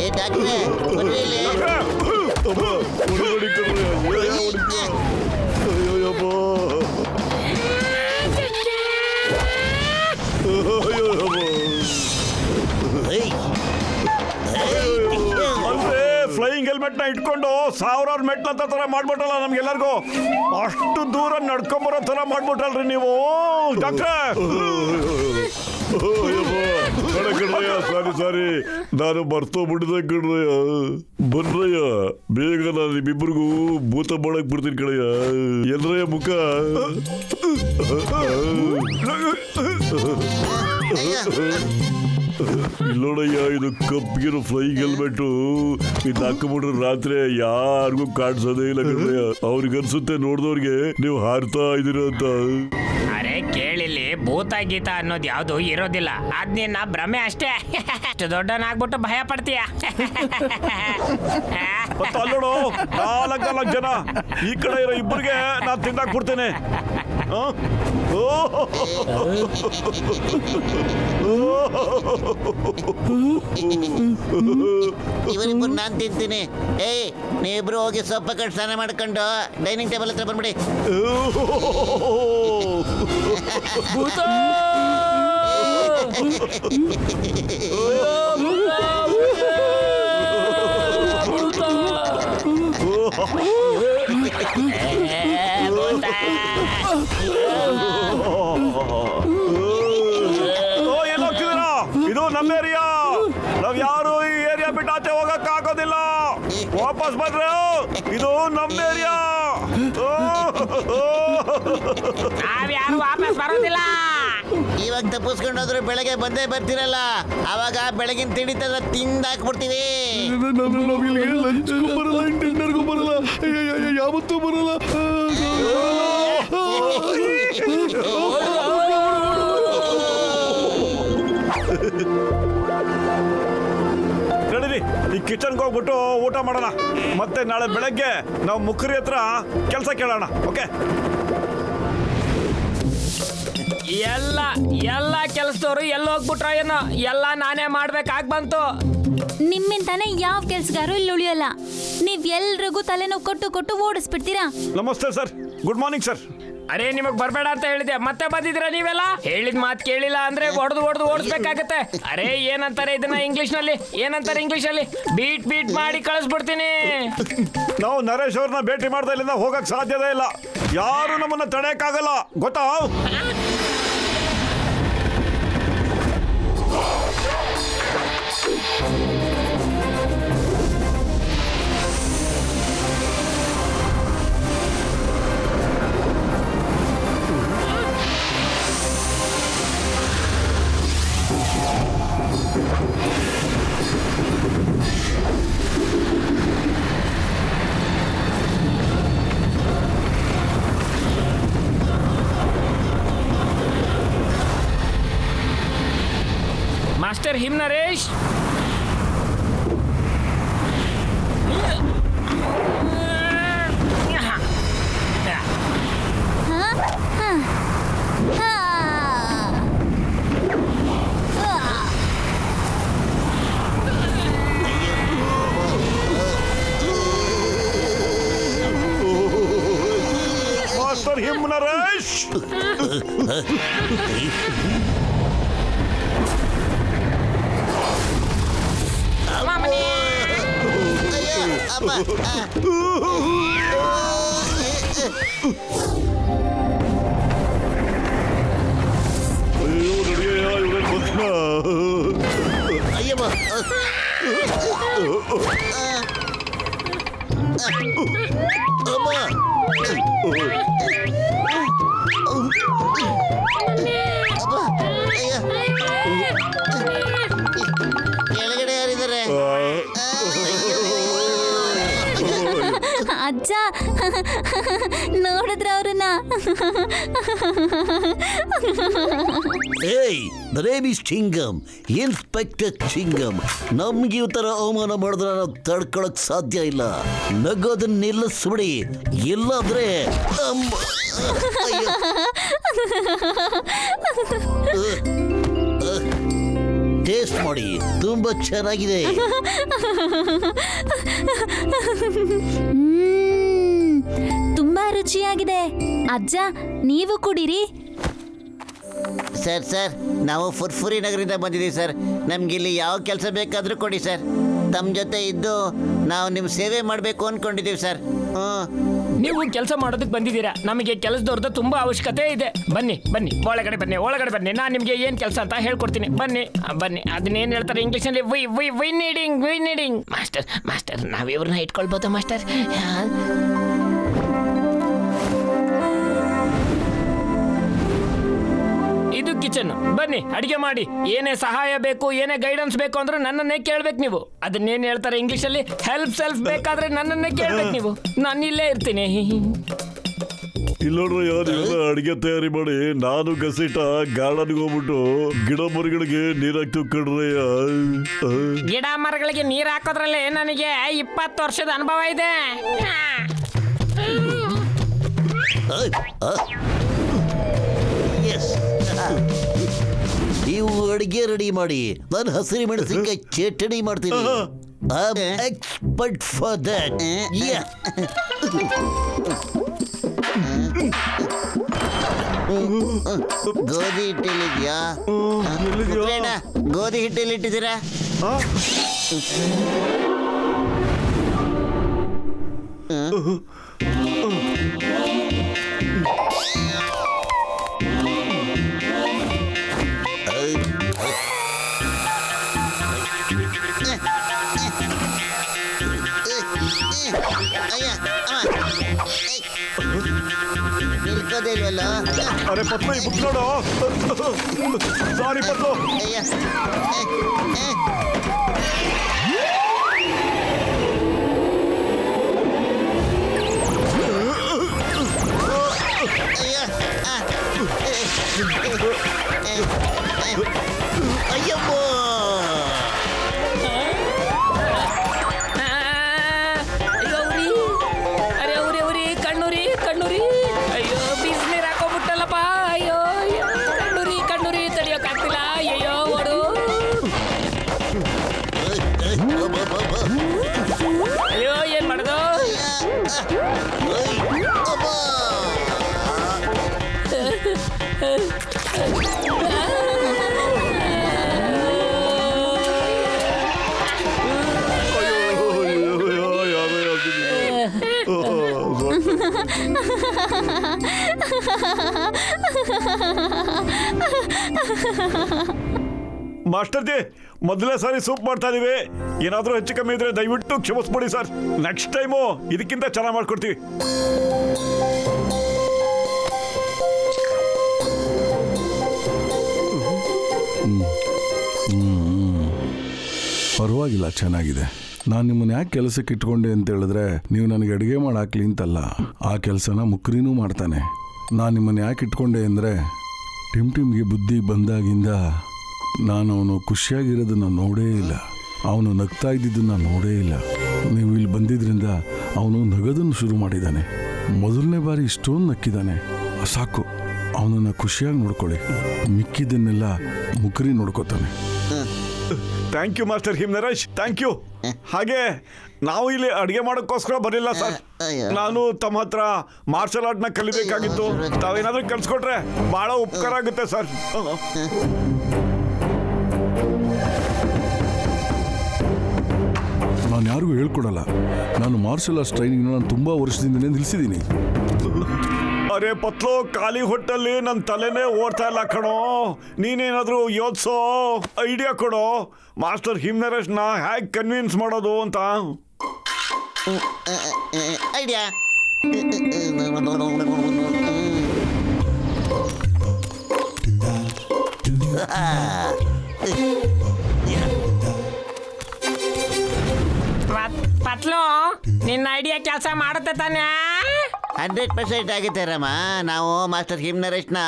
ಏ ಡಾಕ್ಟ್ರೆ ಬನ್ನಿ ಇಲ್ಲಿ. ಹೊರಗಡೆ ಕಣಯ್ಯ. ಅಯ್ಯೋಯಪ್ಪ. ಅಂದ್ರೆ ಫ್ಲೈಯಿಂಗ್ ಹೆಲ್ಮೆಟ್ ನ ಇಟ್ಕೊಂಡು ಸಾವಿರಾರು ಮೆಟ್ಲ ತರ ಮಾಡ್ಬಿಟ್ಟಲ್ಲ ನಮ್ಗೆಲ್ಲರಿಗೂ. ಅಷ್ಟು ದೂರ ನಡ್ಕೊಂಬರೋ ತರ ಮಾಡ್ಬಿಟ್ಟಲ್ರಿ ನೀವು ಡಾಕ್ಟ್ರೆ. ಸಾರಿ, ನಾನು ಬರ್ತೋಗ್ಬಿಟ್ಟಿದೆ ಕಣ್ರಯ್ಯ. ಬನ್ರಯ್ಯ, ಬೇಗ ನಾನು ನಿಮ್ಮಿಬ್ಬರಿಗೂ ಭೂತ ಮಾಡಕ್ ಬಿಡ್ತೀನಿ ಕಣಯ್ಯ. ಎಲ್ರಯ್ಯ ಮುಖ? ಇಲ್ಲೋಡಯ್ಯ, ಇದು ಕಪ್ಪಿಗಿರೋ ಫ್ಲೈಯಿಂಗ್ ಹೆಲ್ಮೆಟ್. ಇದು ಹಾಕೊಂಡ್ಬಿಟ್ರೆ ರಾತ್ರಿ ಯಾರಿಗೂ ಕಾಣಿಸೋದೇ ಇಲ್ಲ ಕಣ್ರಯ್ಯ. ಅವ್ರಿಗೆ ಅನ್ಸುತ್ತೆ ನೋಡ್ದವ್ರಿಗೆ ನೀವು ಹಾರ್ತಾ ಇದೀರ ಅಂತ. ಅರೆ ಕೇಳಿಲ್ಲಿ, ಭೂತ ಗೀತ ಅನ್ನೋದು ಯಾವ್ದು ಇರೋದಿಲ್ಲ. ಅದ್ ನಿನ್ನ ಭ್ರಮೆ ಅಷ್ಟೇ. ಅಷ್ಟು ದೊಡ್ಡನಾಗ್ಬಿಟ್ಟು ಭಯ ಪಡ್ತೀಯ. ಮತ್ತೆ ಅಲ್ಲೋಡು, ನಾಲ್ಕು ಜನ ಈ ಕಡೆ ಇರೋ ಇಬ್ಬರಿಗೆ ನಾನು ತಿಂದಾಕ್ ಕೊಡ್ತೇನೆ. ಇವರಿಬ್ಬರು ನಾನು ತಿಂತೀನಿ. ಏಯ್, ನೀವಿಬ್ರು ಹೋಗಿ ಸೊಪ್ಪ ಕಟ್ ಸ್ನಾನ ಮಾಡ್ಕೊಂಡು ಡೈನಿಂಗ್ ಟೇಬಲ್ ಹತ್ರ ಬಂದ್ಬಿಡಿ. ಎಲ್ಲ ಹೋಗ್ತಿದ್ದೀರಾ? ಇದು ನಮ್ಮ ಏರಿಯಾ. ನಾವ್ ಯಾರು ಈ ಏರಿಯಾ ಬಿಟ್ಟು ಆಚೆ ಹೋಗಕ್ ಆಗೋದಿಲ್ಲ. ವಾಪಸ್ ಬಂದ್ರೆ ಇದು ನಮ್ಮ ಏರಿಯಾ. ನಾವ್ಯಾರು ವಾಪಸ್ ಬರೋದಿಲ್ಲ. ಇವಾಗ ತಪ್ಪಿಸ್ಕೊಂಡು ಹೋದ್ರೆ ಬೆಳಗ್ಗೆ ಬಂದೇ ಬರ್ತಿರಲ್ಲ, ಅವಾಗ ಬೆಳಗಿನ ತಿಂಡಿ ತರ ತಿಂದಾಕ್ಬಿಡ್ತೀವಿ. ಲಂಚ್ಗೂ ಬರಲ್ಲ, ಡಿನ್ನರ್ಗೂ ಬರಲ್ಲ, ಯಾವತ್ತೂ ಬರಲ್ಲ. ನಡೀರಿ, ಈ ಕಿಚನ್ಗೆ ಹೋಗ್ಬಿಟ್ಟು ಊಟ ಮಾಡೋಣ. ಮತ್ತೆ ನಾಳೆ ಬೆಳಗ್ಗೆ ನಾವು ಮುಖರಿ ಹತ್ರ ಕೆಲಸ ಕೇಳೋಣ. ಓಕೆ? ಎಲ್ಲ ಕೆಲಸದವರು ಎಲ್ಲ ಹೋಗ್ಬಿಟ್ರ ಏನೋ. ಎಲ್ಲ ನಾನೇ ಮಾಡ್ಬೇಕಾಗ್ ಬಂತು. ನಿಮ್ಮಿಂದಾನೆ ಯಾವ ಕೆಲ್ಸಗಾರು ಇಲ್ಲಿ ಉಳಿಯಲ್ಲ. ನೀವ್ ಎಲ್ರಿಗೂ ತಲೆನೋವು ಕೊಟ್ಟು ಓಡಿಸ್ಬಿಡ್ತೀರಾ. ನಮಸ್ತೆ ಸರ್. Good morning sir. ಅರೆ, ನಿಮಗ್ ಬರ್ಬೇಡ ಅಂತ ಹೇಳಿದೆ, ಮತ್ತೆ ಬಂದಿದ್ರ ನೀವೆಲ್ಲ. ಹೇಳಿದ ಮಾತು ಕೇಳಿಲ್ಲ ಅಂದ್ರೆ ಹೊಡೆದು ಓಡಿಸ್ಬೇಕಾಗತ್ತೆ. ಅರೆ, ಏನಂತಾರೆ ಇದನ್ನ ಇಂಗ್ಲಿಷ್ ನಲ್ಲಿ? ಬೀಟ್ ಮಾಡಿ ಕಳಿಸ್ಬಿಡ್ತೀನಿ. ನಾವು ನರೇಶ್ ಅವ್ರನ್ನ ಭೇಟಿ ಮಾಡ್ತಾ ಇಲ್ಲಿಂದ ಹೋಗಕ್ ಸಾಧ್ಯತೆ ಇಲ್ಲ. ಯಾರು ನಮ್ಮನ್ನ ತಡೆಯಕ್ಕಾಗಲ್ಲ, ಗೊತ್ತಾ? ಮಾಸ್ಟರ್ ಹಿಮ್ ನರೇಶ್, ಮಾಸ್ಟರ್ ಹಿಮ್ ನರೇಶ್. ಅಯ್ಯೋ, ನಡಿಯಯ್ಯ, ಇವ್ರೇನ್ ಗೊತ್ತಾ? ಅಯ್ಯಮ್ಮ, ಅಮ್ಮ. ಕೆಳಗಡೆ ಯಾರಿದ್ದಾರೆ? ಅಜ್ಜ ನೋಡಿದ್ರ ಅವ್ರನ್ನ? ಏಯ್, the name is Chingam, inspector Chingam. ನಮ್ಗೆ ಈ ತರ ಅವಮಾನ ಮಾಡಿದ್ರೆ ನಾವು ತಡ್ಕೊಳಕ್ ಸಾಧ್ಯ ಇಲ್ಲ. ನಗೋದನ್ನ ನಿಲ್ಲಿಸ್ಬಿಡಿ, ಇಲ್ಲಾಂದ್ರೆ ಟೇಸ್ಟ್ ಮಾಡಿ, ತುಂಬಾ ಚೆನ್ನಾಗಿದೆ. ತುಂಬಾ ರುಚಿಯಾಗಿದೆ. ಅಜ್ಜ ನೀವು ಕುಡೀರಿ. ಸರ್ ನಾವು ಫುರ್ಫುರಿ ನಗರದಿಂದ ಬಂದಿದ್ದೀವಿ ಸರ್. ನಮ್ಗೆ ಇಲ್ಲಿ ಯಾವ ಕೆಲಸ ಬೇಕಾದರೂ ಕೊಡಿ ಸರ್. ತಮ್ಮ ಜೊತೆ ಇದ್ದು ನಾವು ನಿಮ್ಮ ಸೇವೆ ಮಾಡಬೇಕು ಅಂದ್ಕೊಂಡಿದ್ದೀವಿ ಸರ್. ನೀವು ಕೆಲಸ ಮಾಡೋದಕ್ಕೆ ಬಂದಿದ್ದೀರಾ. ನಮಗೆ ಕೆಲಸದವ್ರದ್ದು ತುಂಬಾ ಅವಶ್ಯಕತೆ ಇದೆ. ಬನ್ನಿ ಬನ್ನಿ, ಒಳಗಡೆ ಬನ್ನಿ. ನಾನು ನಿಮಗೆ ಏನು ಕೆಲಸ ಅಂತ ಹೇಳ್ಕೊಡ್ತೀನಿ. ಬನ್ನಿ. ಅದನ್ನೇನು ಹೇಳ್ತಾರೆ ಇಂಗ್ಲೀಷಲ್ಲಿ? V needing. ಮಾಸ್ಟರ್ ನಾವು ಇವ್ರನ್ನ ಇಟ್ಕೊಳ್ಬೋದಾ ಮಾಸ್ಟರ್? ಇದು ಕಿಚನ್. ಬನ್ನಿ, ಅಡಿಗೆ ಮಾಡಿ. ಏನೇ ಸಹಾಯ ಬೇಕು, ಏನೇ ಗೈಡೆನ್ಸ್ ಬೇಕು ಅಂದ್ರೆ ನನ್ನನ್ನೇ ಕೇಳ್ಬೇಕು ನೀವು. ಅದನ್ನೇನು ಹೇಳ್ತಾರೆ ಇಂಗ್ಲಿಷಲ್ಲಿ? ಹೆಲ್ಪ್ ಬೇಕಾದ್ರೆ ನನ್ನನ್ನೇ ಕೇಳ್ಬೇಕು ನೀವು. ನಾನು ಇಲ್ಲೇ ಇರ್ತೀನಿ. ಇಲ್ಲ ನೋಡ್ರಿ, ಯಾರು ಅಡಿಗೆ ತಯಾರಿ ಮಾಡಿ ನಾನು ಗಸಿಟ ಗಾರ್ಡನ್ಗೆ ಹೋಗ್ಬಿಟ್ಟು ಗಿಡ ಮರಗಳಿಗೆ ನೀರ್ ಹಾಕ್ತು ಕಡ್ರಿ. ಗಿಡ ಮರಗಳಿಗೆ ನೀರು ಹಾಕೋದ್ರಲ್ಲಿ ನನಗೆ 20 ವರ್ಷದ ಅನುಭವ ಇದೆ. ನೀವು ಅಡಿಗೆ ರೆಡಿ ಮಾಡಿ, ನಾನು ಹಸಿರು ಮೆಣಸಿನಕಾಯಿ ಚಟ್ನಿ ಮಾಡ್ತೀನಿ. Expert for that. ಗೋಧಿ ಹಿಟ್ಟಿಲ್ಲಿದ್ಯಾ? ಗೋಧಿ ಹಿಟ್ಟಲ್ಲಿ ಇಟ್ಟಿದ್ದೀರಾ? ನಿಲ್ಕೋದೇ ಇಲ್ವಲ್ಲ? ಅರೆ ಪತ್ಲು, ಈ ಬುಕ್ ನೋಡು. ಸಾರಿ ಪತ್ಲು. ಅಯ್ಯಪ್ಪೋ, ಕಣ್ಣೂರಿ. ಅಯ್ಯೋ, ಬಿಸಿನೀರು ಹಾಕೋಬಿಟ್ಟಲ್ಲಪ್ಪ. ಅಯ್ಯೋ ಕಣ್ಣೂರಿ ತಡಿಯೋಕ್ಕಾಗ್ತಿಲ್ಲ. ಅಯ್ಯೋ ಓಡು. ಅಯ್ಯೋ, ಏನ್ ಮಾಡೋದು? ಮಾಸ್ಟರ್ ಜಿ, ಮೊದಲನೇ ಸಾರಿ ಸೂಪ್ ಮಾಡ್ತಾ ಇದೀವಿ. ಏನಾದರೂ ಹೆಚ್ಚು ಕಮ್ಮಿ ಇದ್ರೆ ದಯವಿಟ್ಟು ಕ್ಷಮಿಸ್ಬಿಡಿ ಸರ್. ನೆಕ್ಸ್ಟ್ ಟೈಮು ಇದಕ್ಕಿಂತ ಚೆನ್ನಾಗಿ ಮಾಡ್ಕೊಡ್ತೀವಿ. ಪರವಾಗಿಲ್ಲ, ಚೆನ್ನಾಗಿದೆ. ನಾನು ನಿಮ್ಮನ್ನ ಯಾಕೆ ಕೆಲಸಕ್ಕೆ ಇಟ್ಕೊಂಡೆ ಅಂತ ಹೇಳಿದ್ರೆ, ನೀವು ನನಗೆ ಅಡುಗೆ ಮಾಡಾಕ್ಲಿ ಅಂತಲ್ಲ, ಆ ಕೆಲಸನ ಮುಕ್ರಿನೂ ಮಾಡ್ತಾನೆ. ನಾನು ನಿಮ್ಮನ್ನು ಯಾಕೆ ಇಟ್ಕೊಂಡೆ ಅಂದರೆ, ಟಿಮ್ಗೆ ಬುದ್ಧಿ ಬಂದಾಗಿಂದ ನಾನು ಅವನು ಖುಷಿಯಾಗಿರೋದನ್ನು ನೋಡೇ ಇಲ್ಲ. ಅವನು ನಗ್ತಾ ಇದ್ದಿದ್ದನ್ನು ನೋಡೇ ಇಲ್ಲ. ನೀವು ಇಲ್ಲಿ ಬಂದಿದ್ದರಿಂದ ಅವನು ನಗೋದನ್ನು ಶುರು ಮಾಡಿದ್ದಾನೆ. ಮೊದಲನೇ ಬಾರಿ ಇಷ್ಟೊಂದು ನಕ್ಕಿದ್ದಾನೆ. ಸಾಕು, ಅವನನ್ನು ಖುಷಿಯಾಗಿ ನೋಡ್ಕೊಳ್ಳಿ. ಮಿಕ್ಕಿದ್ದನ್ನೆಲ್ಲ ಮುಕ್ರಿ ನೋಡ್ಕೋತಾನೆ. Thank you master Himnaresh, thank you. ಹಾಗೆ ನಾವು ಇಲ್ಲಿ ಅಡುಗೆ ಮಾಡೋಕ್ಕೋಸ್ಕರ ಬರಲಿಲ್ಲ ಸರ್. ನಾನು ತಮ್ಮ ಹತ್ರ ಮಾರ್ಷಲ್ ಆರ್ಟ್ನ ಕಲಿಬೇಕಾಗಿತ್ತು. ತಾವೇನಾದ್ರೂ ಕಲಿಸ್ಕೊಟ್ರೆ ಭಾಳ ಉಪಕಾರ ಆಗುತ್ತೆ ಸರ್. ನಾನು ಯಾರಿಗೂ ಹೇಳ್ಕೊಡಲ್ಲ. ನಾನು ಮಾರ್ಷಲ್ ಆರ್ಟ್ಸ್ ಟ್ರೈನಿಂಗ್ನ ನಾನು ತುಂಬ ವರ್ಷದಿಂದನೇ ನಿಲ್ಲಿಸಿದ್ದೀನಿ. ಅರೆ ಪತ್ಲು, ಖಾಲಿ ಹೊಟ್ಟಲ್ಲಿ ನನ್ನ ತಲೆನೇ ಓಡ್ತಾ ಇಲ್ಲ ಕಣೋ. ನೀನೇನಾದರೂ ಯೋಚಿಸೋ, ಐಡಿಯಾ ಕೊಡೋ. ಮಾಸ್ಟರ್ ಹಿಮ್ನರೇಶ್ನ ಹೇಗೆ ಕನ್ವಿನ್ಸ್ ಮಾಡೋದು ಅಂತ. ಐಡಿಯಾ. ಪತ್ಲು ನಿನ್ನ ಐಡಿಯಾ ಕೆಲಸ ಮಾಡುತ್ತೆ ತಾನೇ? 100% ಆಗುತ್ತೆ ರಾಮ. ನಾವು ಮಾಸ್ಟರ್ ಹಿಮ್ನರೇಶ್ನ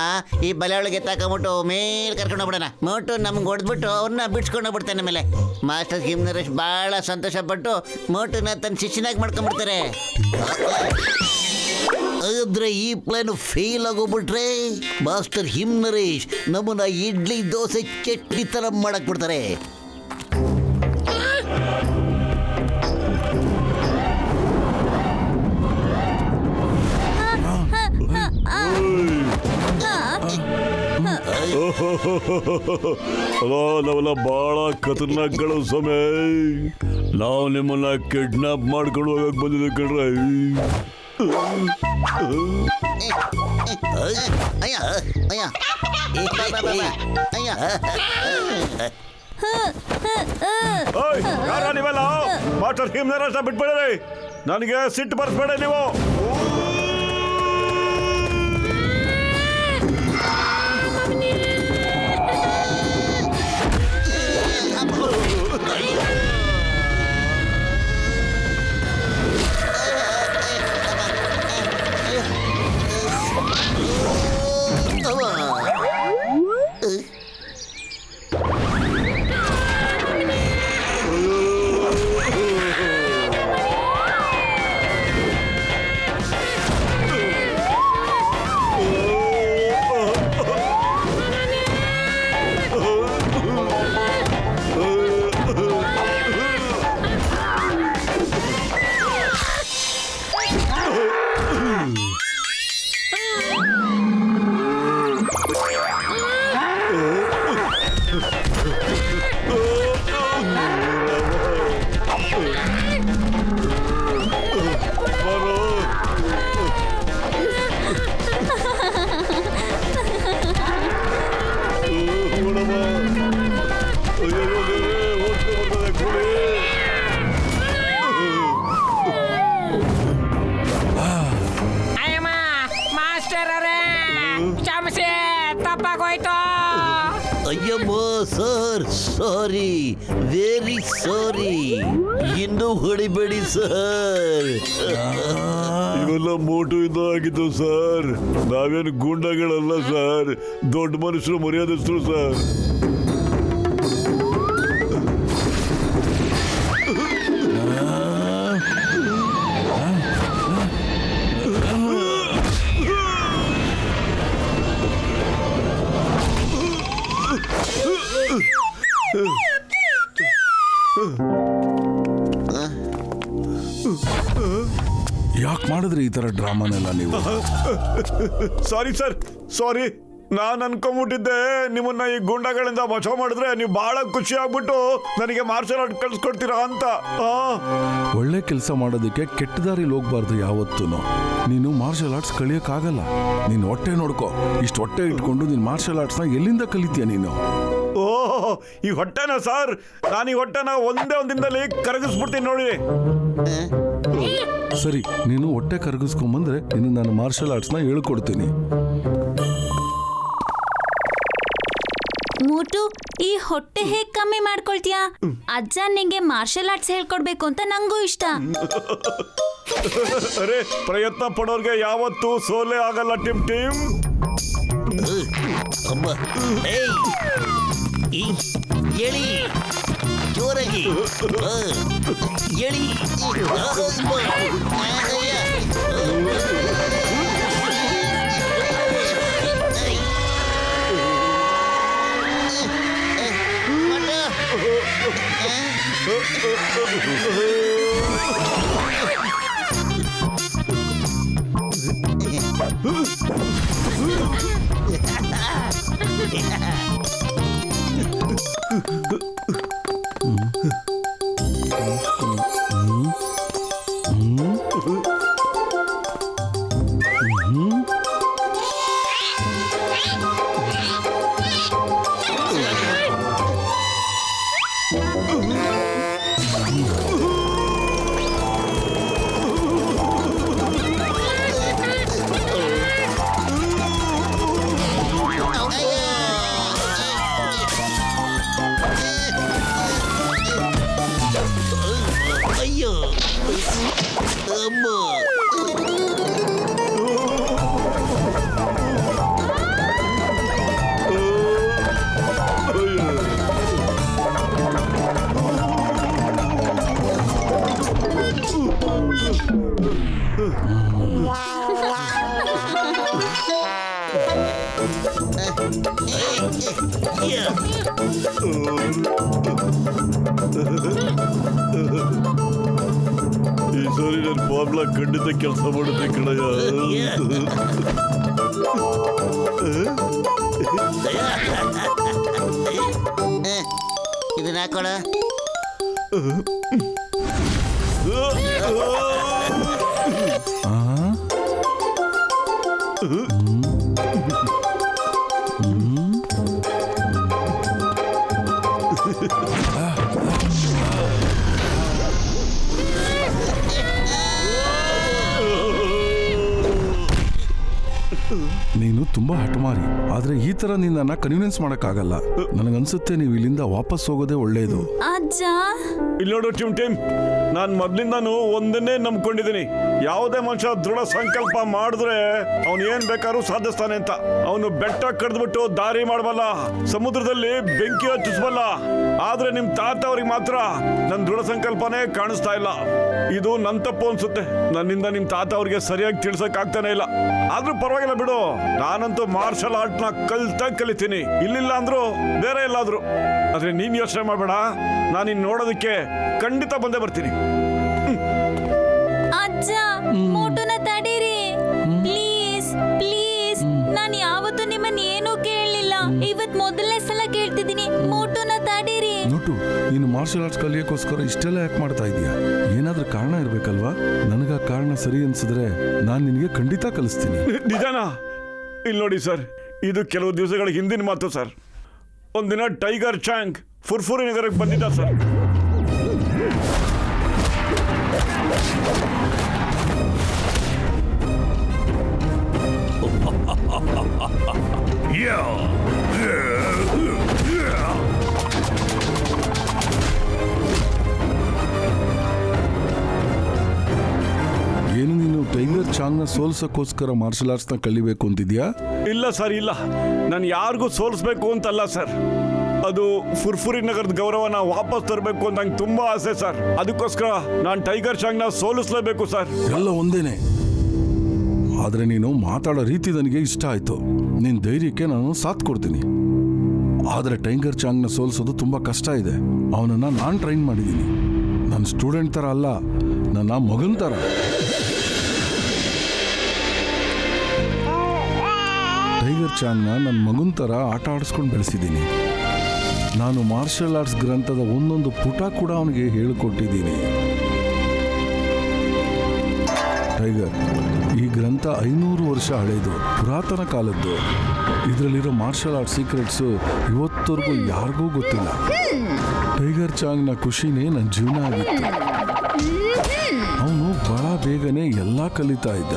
ಈ ಬಲೆ ಒಳಗೆ ತಕೊಂಬಿಟ್ಟು ಮೇಲೆ ಕರ್ಕೊಂಡು ಹೋಗ್ಬಿಡೋಣ. ಮೋಟು ನಮ್ಗೆ ಹೊಡೆದ್ಬಿಟ್ಟು ಅವ್ರನ್ನ ಬಿಡ್ಸ್ಕೊಂಡು ಹೋಗ್ಬಿಡ್ತಾನೆ. ಮೇಲೆ ಮಾಸ್ಟರ್ ಹಿಮ್ನರೇಶ್ ಬಹಳ ಸಂತೋಷ ಪಟ್ಟು ಮೋಟುನ ತನ್ನ ಶಿಷ್ಯನಾಗಿ ಮಾಡ್ಕೊಂಡ್ಬಿಡ್ತಾರೆ. ಆದ್ರೆ ಈ ಪ್ಲಾನ್ ಫೇಲ್ ಆಗೋಗ್ಬಿಟ್ರೆ ಮಾಸ್ಟರ್ ಹಿಮ್ನರೇಶ್ ನಮ್ಮನ್ನ ಇಡ್ಲಿ ದೋಸೆ ಚಟ್ನಿ ತರ ಮಾಡಕ್ ಬಿಡ್ತಾರೆ. ಅಲೋ ನಾವೆಲ್ಲ ಬಹಳ ಖತರ್ನಾಕ್ಗಳು ಸಮಯ. ನಾವು ನಿಮ್ಮನ್ನ ಕಿಡ್ನಾಪ್ ಮಾಡ್ಕೊಂಡು ಹೋಗಕ್ ಬಂದಿದ್ದೆ ಕಣ್ರೆ. ಅಯ್ಯ ಅಯ್ಯ ಅಯ್ಯ ಯಾರ ನೀವೆಲ್ಲ ಮಾಸ್ಟರ್ ಹಿಮ್ನರೇಶ ಬಿಟ್ಬಿಡ್ರಿ. ನನಗೆ ಸಿಟ್ಟು ಬರ್ಸ್ಬೇಡ ನೀವು. ಅಯ್ಯಮ್ಮ ಸರ್, ಸಾರಿ, ವೆರಿ ಸಾರಿ. ಇನ್ನೂ ಹೊಡಿಬೇಡಿ ಸರ್. ಇವೆಲ್ಲ ಮೋಟು ಇಂದ ಆಗಿದ್ದು ಸರ್. ನಾವೇನು ಗೂಂಡಾಗಳಲ್ಲ ಸರ್, ದೊಡ್ಡ ಮನುಷ್ಯರು ಮರ್ಯಾದೆಸ್ತರು ಸರ್. ಯಾಕೆ ಮಾಡಿದ್ರಿ ಈ ತರ ಡ್ರಾಮಾನೆಲ್ಲ ನೀವು? ಸಾರಿ ಸರ್, ಸಾರಿ. ನಾನು ಅನ್ಕೊಂಡ್ಬಿಟ್ಟಿದ್ದೆ ನಿಮ್ಮನ್ನ ಈ ಗುಂಡಗಳಿಂದ ಬಚಾವ್ ಮಾಡಿದ್ರೆ ನೀವು ಬಹಳ ಖುಷಿ ಆಗ್ಬಿಟ್ಟು ನನಗೆ ಮಾರ್ಷಲ್ ಆರ್ಟ್ ಕಳ್ಸ್ಕೊಡ್ತೀರಾ ಅಂತ. ಒಳ್ಳೆ ಕೆಲಸ ಮಾಡೋದಕ್ಕೆ ಕೆಟ್ಟ ದಾರಿಲಿ ಹೋಗ್ಬಾರ್ದು ಯಾವತ್ತೂ. ನೀನು ಮಾರ್ಷಲ್ ಆರ್ಟ್ಸ್ ಕಲಿಯಕ್ಕಾಗಲ್ಲ. ನೀನು ಹೊಟ್ಟೆ ನೋಡ್ಕೋ. ಇಷ್ಟು ಹೊಟ್ಟೆ ಇಟ್ಕೊಂಡು ನೀನು ಮಾರ್ಷಲ್ ಆರ್ಟ್ಸ್ನ ಎಲ್ಲಿಂದ ಕಲಿತೀಯ ನೀನು? ಓಹ್, ಈ ಹೊಟ್ಟೆನ ಸರ್, ನಾನು ಈ ಹೊಟ್ಟೆನ ಒಂದೇ ದಿನದಲ್ಲಿ ಕರಗಿಸ್ಬಿಡ್ತೀನಿ ನೋಡಿ. ಸರಿ, ನೀನು ಹೊಟ್ಟೆ ಕರಗಿಸ್ಕೊಂಬಂದ್ರೆ ಇನ್ನು ನಾನು ಮಾರ್ಷಲ್ ಆರ್ಟ್ಸ್ನ ಹೇಳ್ಕೊಡ್ತೀನಿ. ಮೋಟು, ಈ ಹೊಟ್ಟೆ ಹೇಗ್ ಕಮ್ಮಿ ಮಾಡ್ಕೊಳ್ತೀಯಾ? ಅಜ್ಜ ನಿಂಗೆ ಮಾರ್ಷಲ್ ಆರ್ಟ್ಸ್ ಹೇಳ್ಕೊಡ್ಬೇಕು ಅಂತ ನಂಗೂ ಇಷ್ಟ. ಅರೆ, ಪ್ರಯತ್ನ ಪಡೋರ್ಗೆ ಯಾವತ್ತೂ ಸೋಲೆ ಆಗಲ್ಲ ಟಿಮ್ ಟಿಮ್. ಅಮ್ಮ, ಎಳಿ ಜೋರಾಗಿ ಎಳಿ. ಈ ಸರಿ ನನ್ನ ಪಾಬ್ಲ ಖಂಡಿತ ಕೆಲಸ ಮಾಡುತ್ತೆ ಕಣಯ್ಯ. ಇದನ್ನ ಹಾಕೋಳ. ನೀನು ತುಂಬಾ ಹಠಮಾರಿ, ಆದ್ರೆ ಈ ತರ ನಿನ್ನ ಕನ್ವಿನ್ಸ್ ಮಾಡಕ್ಕಾಗಲ್ಲ. ನನಗನ್ಸುತ್ತೆ ನೀವು ಇಲ್ಲಿಂದ ವಾಪಸ್ ಹೋಗೋದೇ ಒಳ್ಳೇದು. ಅಜ್ಜ, ಇಲ್ಲಿ ನೋಡು ಟಿಮ್, ನಾನ್ ಮೊದ್ಲಿಂದಾನು ಒಂದನ್ನೇ ನಂಬ್ಕೊಂಡಿದ್ದೀನಿ. ಯಾವುದೇ ಮನುಷ್ಯ ದೃಢ ಸಂಕಲ್ಪ ಮಾಡಿದ್ರೆ ಅವನು ಏನ್ ಬೇಕಾದ್ರೂ ಸಾಧಿಸ್ತಾನೆ ಅಂತ. ಅವನು ಬೆಟ್ಟ ಕಡ್ದ್ಬಿಟ್ಟು ದಾರಿ ಮಾಡಬಲ್ಲ, ಸಮುದ್ರದಲ್ಲಿ ಬೆಂಕಿ ಹಚ್ಚಿಸಬಲ್ಲ. ಆದ್ರೆ ನಿಮ್ ತಾತ ಅವ್ರಿಗೆ ಮಾತ್ರ ನನ್ನ ದೃಢ ಸಂಕಲ್ಪನೇ ಕಾಣಿಸ್ತಾ ಇಲ್ಲ. ಇದು ನನ್ ತಪ್ಪು ಅನ್ಸುತ್ತೆ. ನನ್ನಿಂದ ನಿಮ್ ತಾತ ಅವ್ರಿಗೆ ಸರಿಯಾಗಿ ತಿಳ್ಸಕ್ ಆಗ್ತಾನೆ ಇಲ್ಲ. ಆದ್ರೂ ಪರವಾಗಿಲ್ಲ ಬಿಡು, ನಾನಂತೂ ಮಾರ್ಷಲ್ ಆರ್ಟ್ ನ ಕಲಿತೀನಿ. ಇಲ್ಲಿಲ್ಲ ಅಂದ್ರು ಬೇರೆ ಎಲ್ಲಾದ್ರು. ಆದ್ರೆ ನೀನ್ ಯೋಚನೆ ಮಾಡ್ಬೇಡ, ನಾನು ಇನ್ ನೋಡೋದಕ್ಕೆ ಖಂಡಿತ ಬಂದೇ ಬರ್ತೀನಿ. ಅಜ್ಜ, ಮೋಟುನ ತಡೀರಿ ಪ್ಲೀಸ್ ಪ್ಲೀಸ್. ನಾನು ಯಾವತ್ತೂ ನಿಮ್ಮನ್ನ ಏನೂ ಕೇಳಲಿಲ್ಲ, ಇವತ್ ಮೊದಲನೇ ಸಲ ಕೇಳ್ತಿದ್ದೀನಿ. ಮೋಟುನ ತಡೀರಿ. ನೋಟು, ನೀನು ಮಾರ್ಷಲ್ ಆರ್ಟ್ಸ್ ಕಲಿಯೋಕ್ಕೋಸ್ಕರ ಇಷ್ಟೆಲ್ಲ ಯಾಕೆ ಮಾಡ್ತಾ ಇದೀಯಾ? ಏನಾದ್ರೂ ಕಾರಣ ಇರ್ಬೇಕಲ್ವಾ? ನನಗ ಕಾರಣ ಸರಿ ಅನ್ಸಿದ್ರೆ ನಾನು ನಿನಗೆ ಖಂಡಿತ ಕಲಿಸ್ತೀನಿ. ನಿಜಾನಾ? ಇಲ್ಲಿ ನೋಡಿ ಸರ್, ಇದು ಕೆಲವು ದಿವಸಗಳ ಹಿಂದಿನ ಮಾತು ಸರ್. ಒಂದಿನ ಟೈಗರ್ ಚಾಂಗ್ ಫುರ್ಫುರಿ ನಗರಕ್ಕೆ ಬಂದಿದ್ದ ಸರ್. ಏನು ನೀನು ಟೈಗರ್ ಚಾಂಗ್ನ ಸೋಲ್ಸಕ್ಕೋಸ್ಕರ ಮಾರ್ಷಲ್ ಆರ್ಟ್ಸ್ ನ ಕಲಿಬೇಕು ಅಂತಿದ್ಯಾ? ಇಲ್ಲ ಸರ್, ಇಲ್ಲ. ನಾನು ಯಾರಿಗೂ ಸೋಲಿಸ್ಬೇಕು ಅಂತಲ್ಲ ಸರ್. ಅದು ಫುರ್ಫುರಿ ನಗರದ ಗೌರವನ ವಾಪಸ್ ತರಬೇಕು ಅಂತ ನಂಗೆ ತುಂಬಾ ಆಸೆ ಸರ್. ಅದಕ್ಕೋಸ್ಕರ ನಾನು ಟೈಗರ್ ಚಾಂಗ್ನ ಸೋಲಿಸಲೇಬೇಕು ಸರ್. ಎಲ್ಲ ಒಂದೇನೆ, ಆದ್ರೆ ನೀನು ಮಾತಾಡೋ ರೀತಿ ನನಗೆ ಇಷ್ಟ ಆಯ್ತು. ನಿನ್ ಧೈರ್ಯಕ್ಕೆ ನಾನು ಸಾಥ್ ಕೊಡ್ತೀನಿ. ಆದ್ರೆ ಟೈಗರ್ ಚಾಂಗ್ನ ಸೋಲ್ಸೋದು ತುಂಬಾ ಕಷ್ಟ ಇದೆ. ಅವನನ್ನ ನಾನು ಟ್ರೈನ್ ಮಾಡಿದ್ದೀನಿ. ನನ್ನ ಸ್ಟೂಡೆಂಟ್ ತರ ಅಲ್ಲ, ನನ್ನ ಮಗನ್ ತರ. ಟೈಗರ್ ಚಾಂಗ್ನ ನನ್ನ ಮಗನ್ ತರ ಆಟ ಆಡಿಸ್ಕೊಂಡು ಬೆಳೆಸಿದ್ದೀನಿ. ನಾನು ಮಾರ್ಷಲ್ ಆರ್ಟ್ಸ್ ಗ್ರಂಥದ ಒಂದೊಂದು ಪುಟ ಕೂಡ ಅವನಿಗೆ ಹೇಳಿಕೊಟ್ಟಿದ್ದೀನಿ. ಟೈಗರ್, ಈ ಗ್ರಂಥ 500 ವರ್ಷ ಹಳೆಯದು, ಪುರಾತನ ಕಾಲದ್ದು. ಇದರಲ್ಲಿರೋ ಮಾರ್ಷಲ್ ಆರ್ಟ್ ಸೀಕ್ರೆಟ್ಸು ಇವತ್ತವರೆಗೂ ಯಾರಿಗೂ ಗೊತ್ತಿಲ್ಲ. ಟೈಗರ್ ಚಾಂಗ್ನ ಖುಷಿನೇ ನನ್ನ ಜೀವನ ಆಗಿತ್ತು. ಅವನು ಬಹಳ ಬೇಗನೆ ಎಲ್ಲ ಕಲಿತಾ ಇದ್ದ.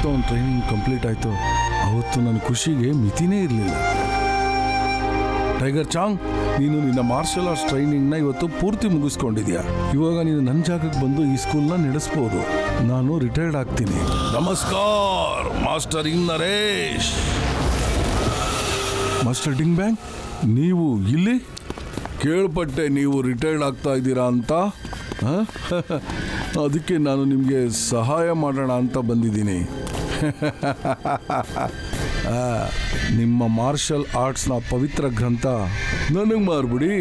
ಅವನ ಟ್ರೈನಿಂಗ್ ಕಂಪ್ಲೀಟ್ ಆಯಿತು ಅವತ್ತು ನನ್ನ ಖುಷಿಗೆ ಮಿತಿನೇ ಇರಲಿಲ್ಲ. ಟೈಗರ್ ಚಾಂಗ್, ನೀನು ನಿನ್ನ ಮಾರ್ಷಲ್ ಆರ್ಟ್ಸ್ ಟ್ರೈನಿಂಗ್ನ ಇವತ್ತು ಪೂರ್ತಿ ಮುಗಿಸ್ಕೊಂಡಿದ್ಯಾ. ಇವಾಗ ನೀನು ನನ್ನ ಜಾಗಕ್ಕೆ ಬಂದು ಈ ಸ್ಕೂಲ್ನ ನಡೆಸ್ಬೋದು. ನಾನು ರಿಟೈರ್ಡ್ ಆಗ್ತೀನಿ. ನಮಸ್ಕಾರ ಮಾಸ್ಟರ್ ಹಿಮ್ ನರೇಶ್. ಮಾಸ್ಟರ್ ಡಿಂಗ್ ಬ್ಯಾಂಗ್, ನೀವು ಇಲ್ಲಿ? ಕೇಳ್ಪಟ್ಟೆ ನೀವು ರಿಟೈರ್ಡ್ ಆಗ್ತಾ ಇದ್ದೀರಾ ಅಂತ. ಅದಕ್ಕೆ ನಾನು ನಿಮಗೆ ಸಹಾಯ ಮಾಡೋಣ ಅಂತ ಬಂದಿದ್ದೀನಿ. ನಿಮ್ಮ ಮಾರ್ಷಲ್ ಆರ್ಟ್ಸ್ನ ಪವಿತ್ರ ಗ್ರಂಥ ನನಗೆ ಮಾರ್ಬಿಡಿ.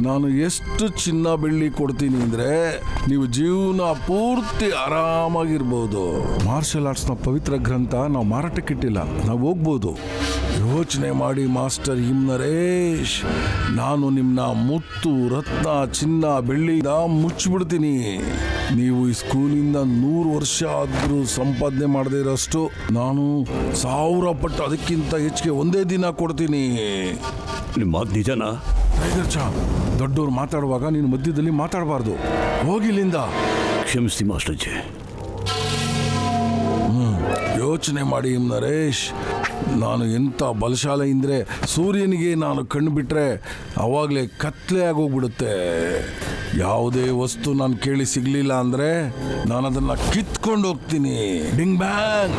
ನಾನು ಎಷ್ಟು ಚಿನ್ನ ಬೆಳ್ಳಿ ಕೊಡ್ತೀನಿ ಅಂದರೆ ನೀವು ಜೀವನ ಪೂರ್ತಿ ಆರಾಮಾಗಿರ್ಬೋದು. ಮಾರ್ಷಲ್ ಆರ್ಟ್ಸ್ನ ಪವಿತ್ರ ಗ್ರಂಥ ನಾವು ಮಾರಾಟಕ್ಕಿಟ್ಟಿಲ್ಲ, ನಾವು ಹೋಗ್ಬೋದು. ಯೋಚನೆ ಮಾಡಿ ಮಾಸ್ಟರ್ ಹಿಮ್ ನರೇಶ್, ನಾನು ನಿಮ್ಮನ್ನ ಮುತ್ತು ರತ್ನ ಚಿನ್ನ ಬೆಳ್ಳಿಯಿಂದ ಮುಚ್ಚಿಬಿಡ್ತೀನಿ. ನೀವು ಈ ಸ್ಕೂಲಿಂದ 100 ವರ್ಷ ಆದರೂ ಸಂಪಾದನೆ ಮಾಡದೇ ಇರೋಷ್ಟು ನಾನು 1000 ಪಟ್ಟು ಅದಕ್ಕಿಂತ ಹೆಚ್ಚಿಗೆ ಒಂದೇ ದಿನ ಕೊಡ್ತೀನಿ. ನಿಮ್ಮ ಮಾತು ನಿಜನಾ? ಟೈಗರ್ ಚಾ, ದೊಡ್ಡವ್ರು ಮಾತಾಡುವಾಗ ನೀನು ಮಧ್ಯದಲ್ಲಿ ಮಾತಾಡಬಾರ್ದು. ಹೋಗಿಲ್ಲಿಂದ. ಕ್ಷಮಿಸಿ ಮಾಸ್ಟರ್ಜಿ. ಯೋಚನೆ ಮಾಡಿ ಹಿಮ್ ನರೇಶ್, ನಾನು ಎಂಥ ಬಲಶಾಲಿ ಅಂದರೆ ಸೂರ್ಯನಿಗೆ ನಾನು ಕಣ್ಣು ಬಿಟ್ಟರೆ ಅವಾಗಲೇ ಕತ್ಲೆ ಆಗೋಗ್ಬಿಡುತ್ತೆ. ಯಾವುದೇ ವಸ್ತು ನಾನು ಕೇಳಿ ಸಿಗಲಿಲ್ಲ ಅಂದರೆ ನಾನು ಅದನ್ನು ಕಿತ್ಕೊಂಡು ಹೋಗ್ತೀನಿ. Ding bang.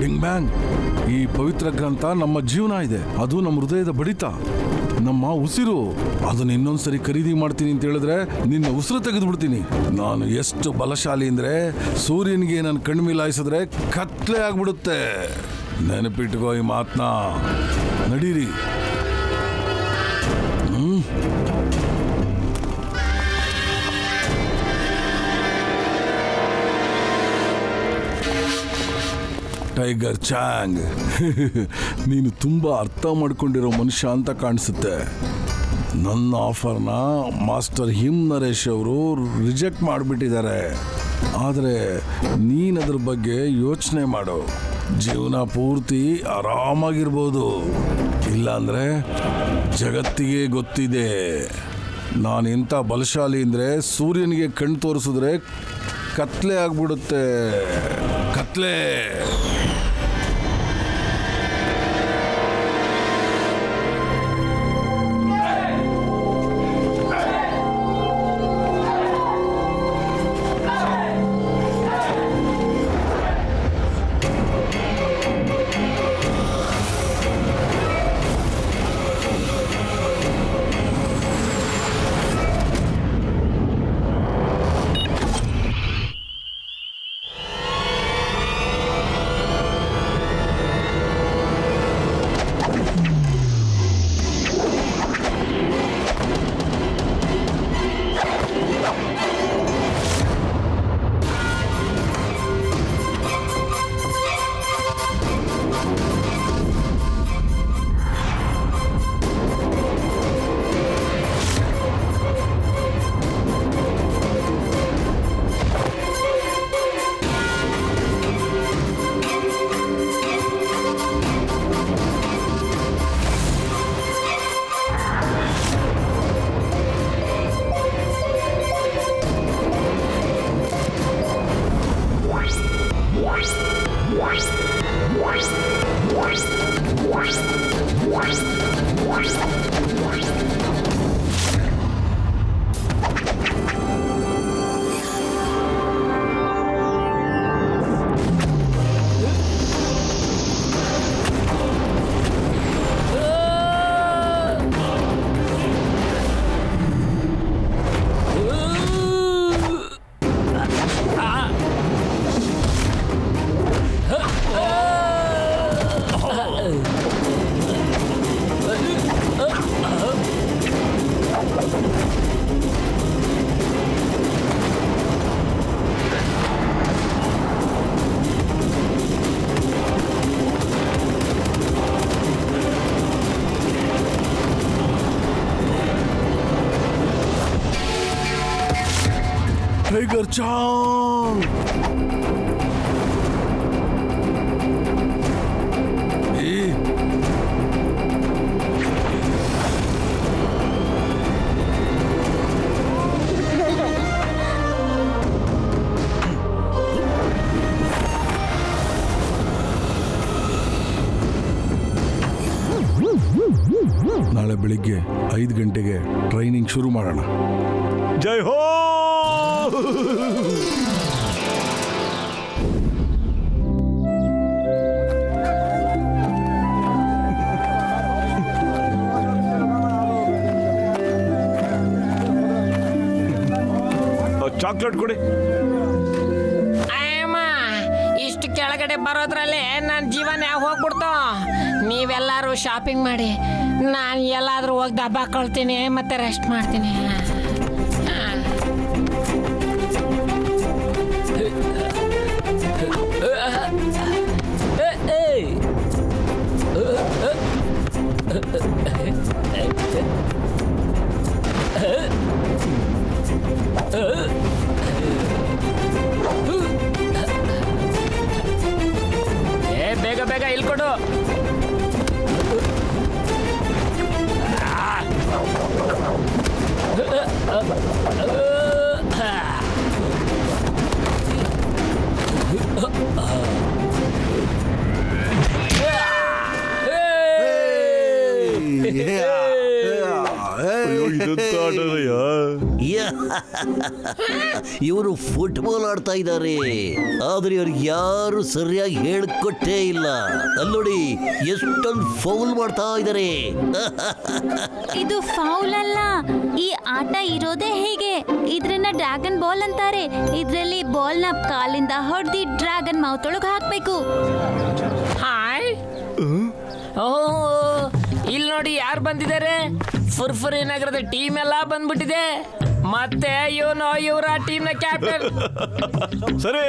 Ding bang. ಈ ಪವಿತ್ರ ಗ್ರಂಥ ನಮ್ಮ ಜೀವನ ಇದೆ, ಅದು ನಮ್ಮ ಹೃದಯದ ಬಡಿತ, ನಮ್ಮ ಉಸಿರು. ಅದನ್ನ ಇನ್ನೊಂದ್ಸರಿ ಖರೀದಿ ಮಾಡ್ತೀನಿ ಅಂತ ಹೇಳಿದ್ರೆ ನಿನ್ನ ಉಸಿರು ತೆಗೆದುಬಿಡ್ತೀನಿ. ನಾನು ಎಷ್ಟು ಬಲಶಾಲಿ ಅಂದರೆ ಸೂರ್ಯನಿಗೆ ನಾನು ಕಣ್ಣು ಮಿಲಾಯಿಸಿದ್ರೆ ಕತ್ಲೆ ಆಗ್ಬಿಡುತ್ತೆ. ನೆನಪಿಟ್ಕೋ ಈ ಮಾತನ್ನ. ನಡೀರಿ. ಟೈಗರ್ ಚಾಂಗ್, ನೀನು ತುಂಬ ಅರ್ಥ ಮಾಡ್ಕೊಂಡಿರೋ ಮನುಷ್ಯ ಅಂತ ಕಾಣಿಸುತ್ತೆ. ನನ್ನ ಆಫರ್ನ ಮಾಸ್ಟರ್ ಹಿಮ್ ನರೇಶ್ ಅವರು ರಿಜೆಕ್ಟ್ ಮಾಡಿಬಿಟ್ಟಿದ್ದಾರೆ. ಆದರೆ ನೀನದ್ರ ಬಗ್ಗೆ ಯೋಚನೆ ಮಾಡು. ಜೀವನ ಪೂರ್ತಿ ಆರಾಮಾಗಿರ್ಬೋದು. ಇಲ್ಲಾಂದರೆ ಜಗತ್ತಿಗೆ ಗೊತ್ತಿದೆ ನಾನು ಎಂಥ ಬಲಶಾಲಿ ಅಂದರೆ ಸೂರ್ಯನಿಗೆ ಕಣ್ಣು ತೋರಿಸಿದ್ರೆ ಕತ್ಲೆ ಆಗ್ಬಿಡುತ್ತೆ. ಕತ್ಲೆ. Tiger Chang! ಟ್ರೈನಿಂಗ್ ಶುರು ಮಾಡೋಣ. ಜೈ ಹೋ. ಚಾಕ್ಲೇಟ್ ಕೊಡಿ. ಅಯ್ಯಮ್ಮ, ಇಷ್ಟು ಕೆಳಗಡೆ ಬರೋದ್ರಲ್ಲೇ ನನ್ನ ಜೀವನ ಹೋಗ್ಬಿಡ್ತು. ನೀವೆಲ್ಲರೂ ಶಾಪಿಂಗ್ ಮಾಡಿ, ನಾನು ಎಲ್ಲಾದ್ರೂ ಹೋಗಿ ದಬ್ಬ ಹಾಕೊಳ್ತೀನಿ, ಮತ್ತೆ ರೆಸ್ಟ್ ಮಾಡ್ತೀನಿ. ಬೇಗ ಬೇಗ ಇಲ್ಕೊಡು. ಇವರು ಫುಟ್ಬಾಲ್ ಆಡ್ತಾ ಇದ್ದಾರೆ, ಆದ್ರೆ ಇವ್ರಿಗೆ ಯಾರು ಸರಿಯಾಗಿ ಹೇಳ್ಕೊಟ್ಟೇ ಇಲ್ಲ. ಅಲ್ಲೋಡಿ ಎಷ್ಟೊಂದು ಫೌಲ್ ಮಾಡ್ತಾ ಇದ್ದಾರೆ. ಇದು ಫೌಲ್ ಅಲ್ಲ, ಈ ಆಟ ಇರೋದೇ ಹೇಗೆ. ಇದ್ರನ್ನ ಡ್ರ್ಯಾಗನ್ ಬಾಲ್ ಅಂತಾರೆ. ಇದ್ರಲ್ಲಿ ಬಾಲ್ ನ ಕಾಲಿಂದ ಹೊಡೆದಿ ಡ್ರ್ಯಾಗನ್ ಮೌತ್ ಒಳಗೆ ಹಾಕ್ಬೇಕು. ಹಾಯ್, ಇಲ್ಲಿ ನೋಡಿ ಯಾರು ಬಂದಿದ್ದಾರೆ. ಫುರ್ಫುರಿ ನಗರದ ಟೀಮ್ ಎಲ್ಲ ಬಂದ್ಬಿಟ್ಟಿದೆ. ಮತ್ತೆ ಇವರ ಟೀಮ್ ನ ಕ್ಯಾಪ್ಟನ್. ಸರಿ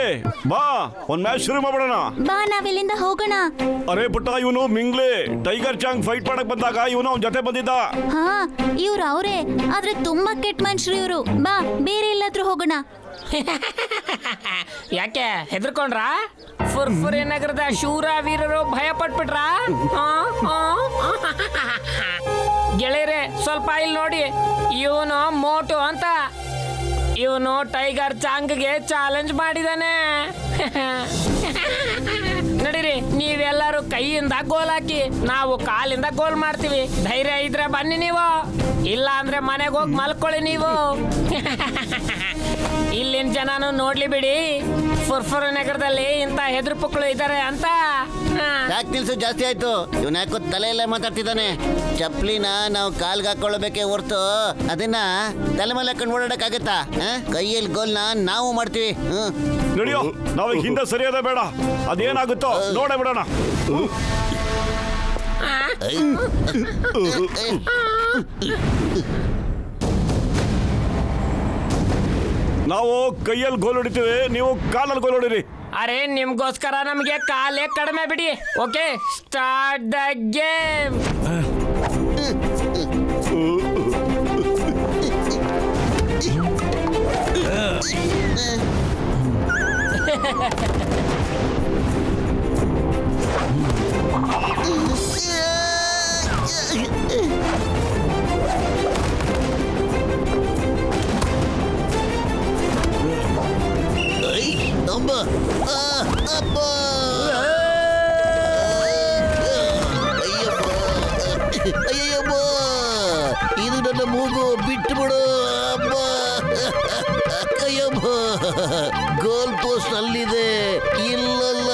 ಬಾ, ಒಂದ್ ಮ್ಯಾಚ್ ಶುರು ಮಾಡೋಣ. ಬಾ, ನಾವಿಲ್ಲಿಂದ ಹೋಗೋಣ. ಅರೆ ಪುಟ್ಟ, ಇವನು ಮಿಂಗ್ಲೆ ಟೈಗರ್ ಚಾಂಗ್ ಫೈಟ್ ಮಾಡಕ್ ಬಂದಾಗ ಇವನು ಅವನ ಜೊತೆ ಬಂದಿದ್ದ. ಹಾ, ಇವ್ರು ಅವರೇ, ಆದ್ರೆ ತುಂಬಾ ಕೆಟ್ಟ ಮನುಷ್ಯರು ಇವರು. ಬಾ, ಬೇರೆ ಎಲ್ಲಾದ್ರೂ ಹೋಗೋಣ. ಯಾಕೆ ಹೆದರ್ಕೊಂಡ್ರಾ? ಫುರ್ಫುರಿ ನಗರದ ಶೂರ ವೀರರು ಭಯ ಪಟ್ಬಿಟ್ರಾ? ಗೆಳೆಯರೆ, ಸ್ವಲ್ಪ ಇಲ್ಲಿ ನೋಡಿ. ಇವನು ಮೋಟು ಅಂತ. ಇವನು ಟೈಗರ್ ಚಾಂಗ್ಗೆ ಚಾಲೆಂಜ್ ಮಾಡಿದಾನೆ. ನಡೀರಿ, ನೀವೆಲ್ಲರೂ ಕೈಯಿಂದ ಗೋಲ್ ಹಾಕಿ, ನಾವು ಕಾಲಿಂದ ಗೋಲ್ ಮಾಡ್ತೀವಿ. ಧೈರ್ಯ ಇದ್ರೆ ಬನ್ನಿ ನೀವು, ಇಲ್ಲ ಅಂದ್ರೆ ಮನೆಗೆ ಹೋಗಿ ಮಲ್ಕೊಳ್ಳಿ ನೀವು. ಇಲ್ಲಿನ ಜನನು ನೋಡ್ಲಿ ಬಿಡಿ, ಫುರ್ಫುರಿ ನಗರದಲ್ಲಿ ಇಂತ ಹೆದ್ರು ಪುಕ್ಕಳು ಇದ್ದಾರೆ ಅಂತ. ಯಾಕೆ ನಿಲ್ಸು, ಜಾಸ್ತಿ ಆಯ್ತು. ಇವನ್ ಯಾಕೋ ತಲೆಯಲ್ಲೇ ಮಾತಾಡ್ತಿದ್ದಾನೆ. ಚಪ್ಲಿನ ನಾವು ಕಾಲ್ಗೆ ಹಾಕೊಳ್ಳಬೇಕೆ ಹೊರ್ತು ಅದನ್ನ ತಲೆ ಮೇಲೆ ಹಾಕೊಂಡು ಓಡಾಡಕ್ಕಾಗತ್ತಾ? ಕೈಯಲ್ಲಿ ಗೋಲ್ನ ನಾವು ಮಾಡ್ತೀವಿ. ನಡೆಯೋ, ನಾವೀಗ ಹಿಂದೆ ಸರಿಯೋದೇ ಬೇಡ, ಅದೇನಾಗುತ್ತೋ ನೋಡೇ ಬಿಡೋಣ. ನಾವು ಕೈಯಲ್ಲಿ ಗೋಲ್ ಹೊಡಿತೀವಿ, ನೀವು ಕಾಲಲ್ಲಿ ಗೋಲ್ ಹೊಡಿರಿ. ಅರೆ, ನಿಮ್ಗೋಸ್ಕರ ನಮಗೆ ಕಾಲೇ ಕಡಿಮೆ ಬಿಡಿ. Okay, start the game. ಅಯ್ಯಮ್ಮ, ಇದು ನನ್ನ ಮೂಗು, ಬಿಟ್ಟು ಬಿಡು. ಅಮ್ಮ, ಅಯ್ಯಮ್ಮ, ಗೋಲ್ ಪೋಸ್ಟ್ ಅಲ್ಲಿದೆ. ಇಲ್ಲಲ್ಲ.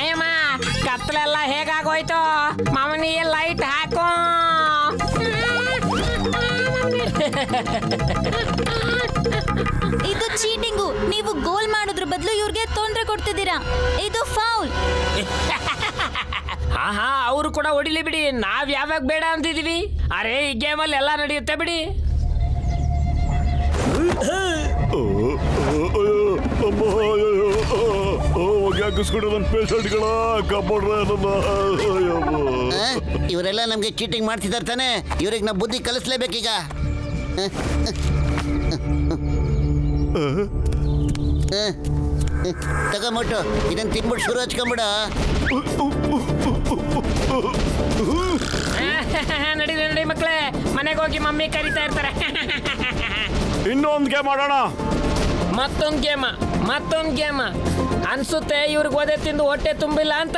ಅಯ್ಯಮ್ಮ, ಕತ್ಲೆಲ್ಲ ಹೇಗಾಗೋಯ್ತು. ಮಾಮನಿ ಲೈಟ್ ಹಾಕೋ. ಇದು ಚೀಟಿಂಗು. ನೀವು ಗೋಲ್ ಮಾಡೋದ್ರ ಬದಲು ಇವ್ರಿಗೆ ತೊಂದರೆ ಕೊಡ್ತಿದ್ದೀರಾ. ಇದು ಫೌಲ್. ಹಾ, ಅವರು ಕೂಡ ಹೊಡಿಲಿ ಬಿಡಿ. ನಾವ್ ಯಾವಾಗ ಬೇಡ ಅಂತಿದೀವಿ. ಅರೆ, ಈ ಗೇಮಲ್ಲಿ ಎಲ್ಲ ನಡೆಯುತ್ತೆ ಬಿಡಿ. ಇವರೆಲ್ಲ ನಮ್ಗೆ ಚೀಟಿಂಗ್ ಮಾಡ್ತಿದ್ದಾರೆ ತಾನೆ. ಇವ್ರಿಗೆ ನಾವು ಬುದ್ಧಿ ಕಲಿಸ್ಲೇಬೇಕೀಗ. ತಗ ಮೊಟ್ಟು ಇದನ್ನ ತಿನ್ಬಿಟ್ಟು ಶುರು ಹಚ್ಕೊಂಬಿಡ. ನಡಿ ನಡಿ ಮಕ್ಕಳೇ, ಮನೆಗೆ ಹೋಗಿ ಮಮ್ಮಿ ಕರಿತಾ ಇರ್ತಾರೆ. ಇನ್ನೊಂದು ಗೇಮ್ ಮಾಡೋಣ. ಮತ್ತೊಂದು ಗೇಮ್ ಅನ್ಸುತ್ತೆ ಇವ್ರಿಗೆ ಓದೆ ತಿಂದು ಹೊಟ್ಟೆ ತುಂಬಿಲ್ಲ ಅಂತ.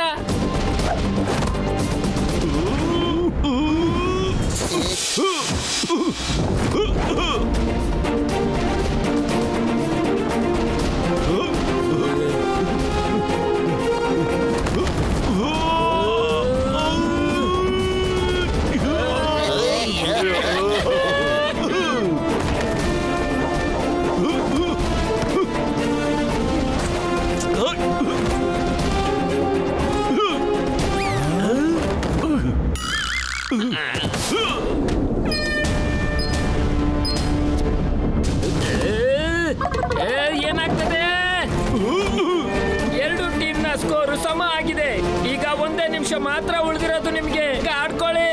ಏನಾಗ್ತದೆ? ಎರಡು ಟೀಮ್ನ ಸ್ಕೋರು ಸಮ ಆಗಿದೆ. ಈಗ ಒಂದೇ ನಿಮಿಷ ಮಾತ್ರ ಉಳಿದಿರೋದು ನಿಮ್ಗೆ. ಆಡ್ಕೊಳ್ಳಿ.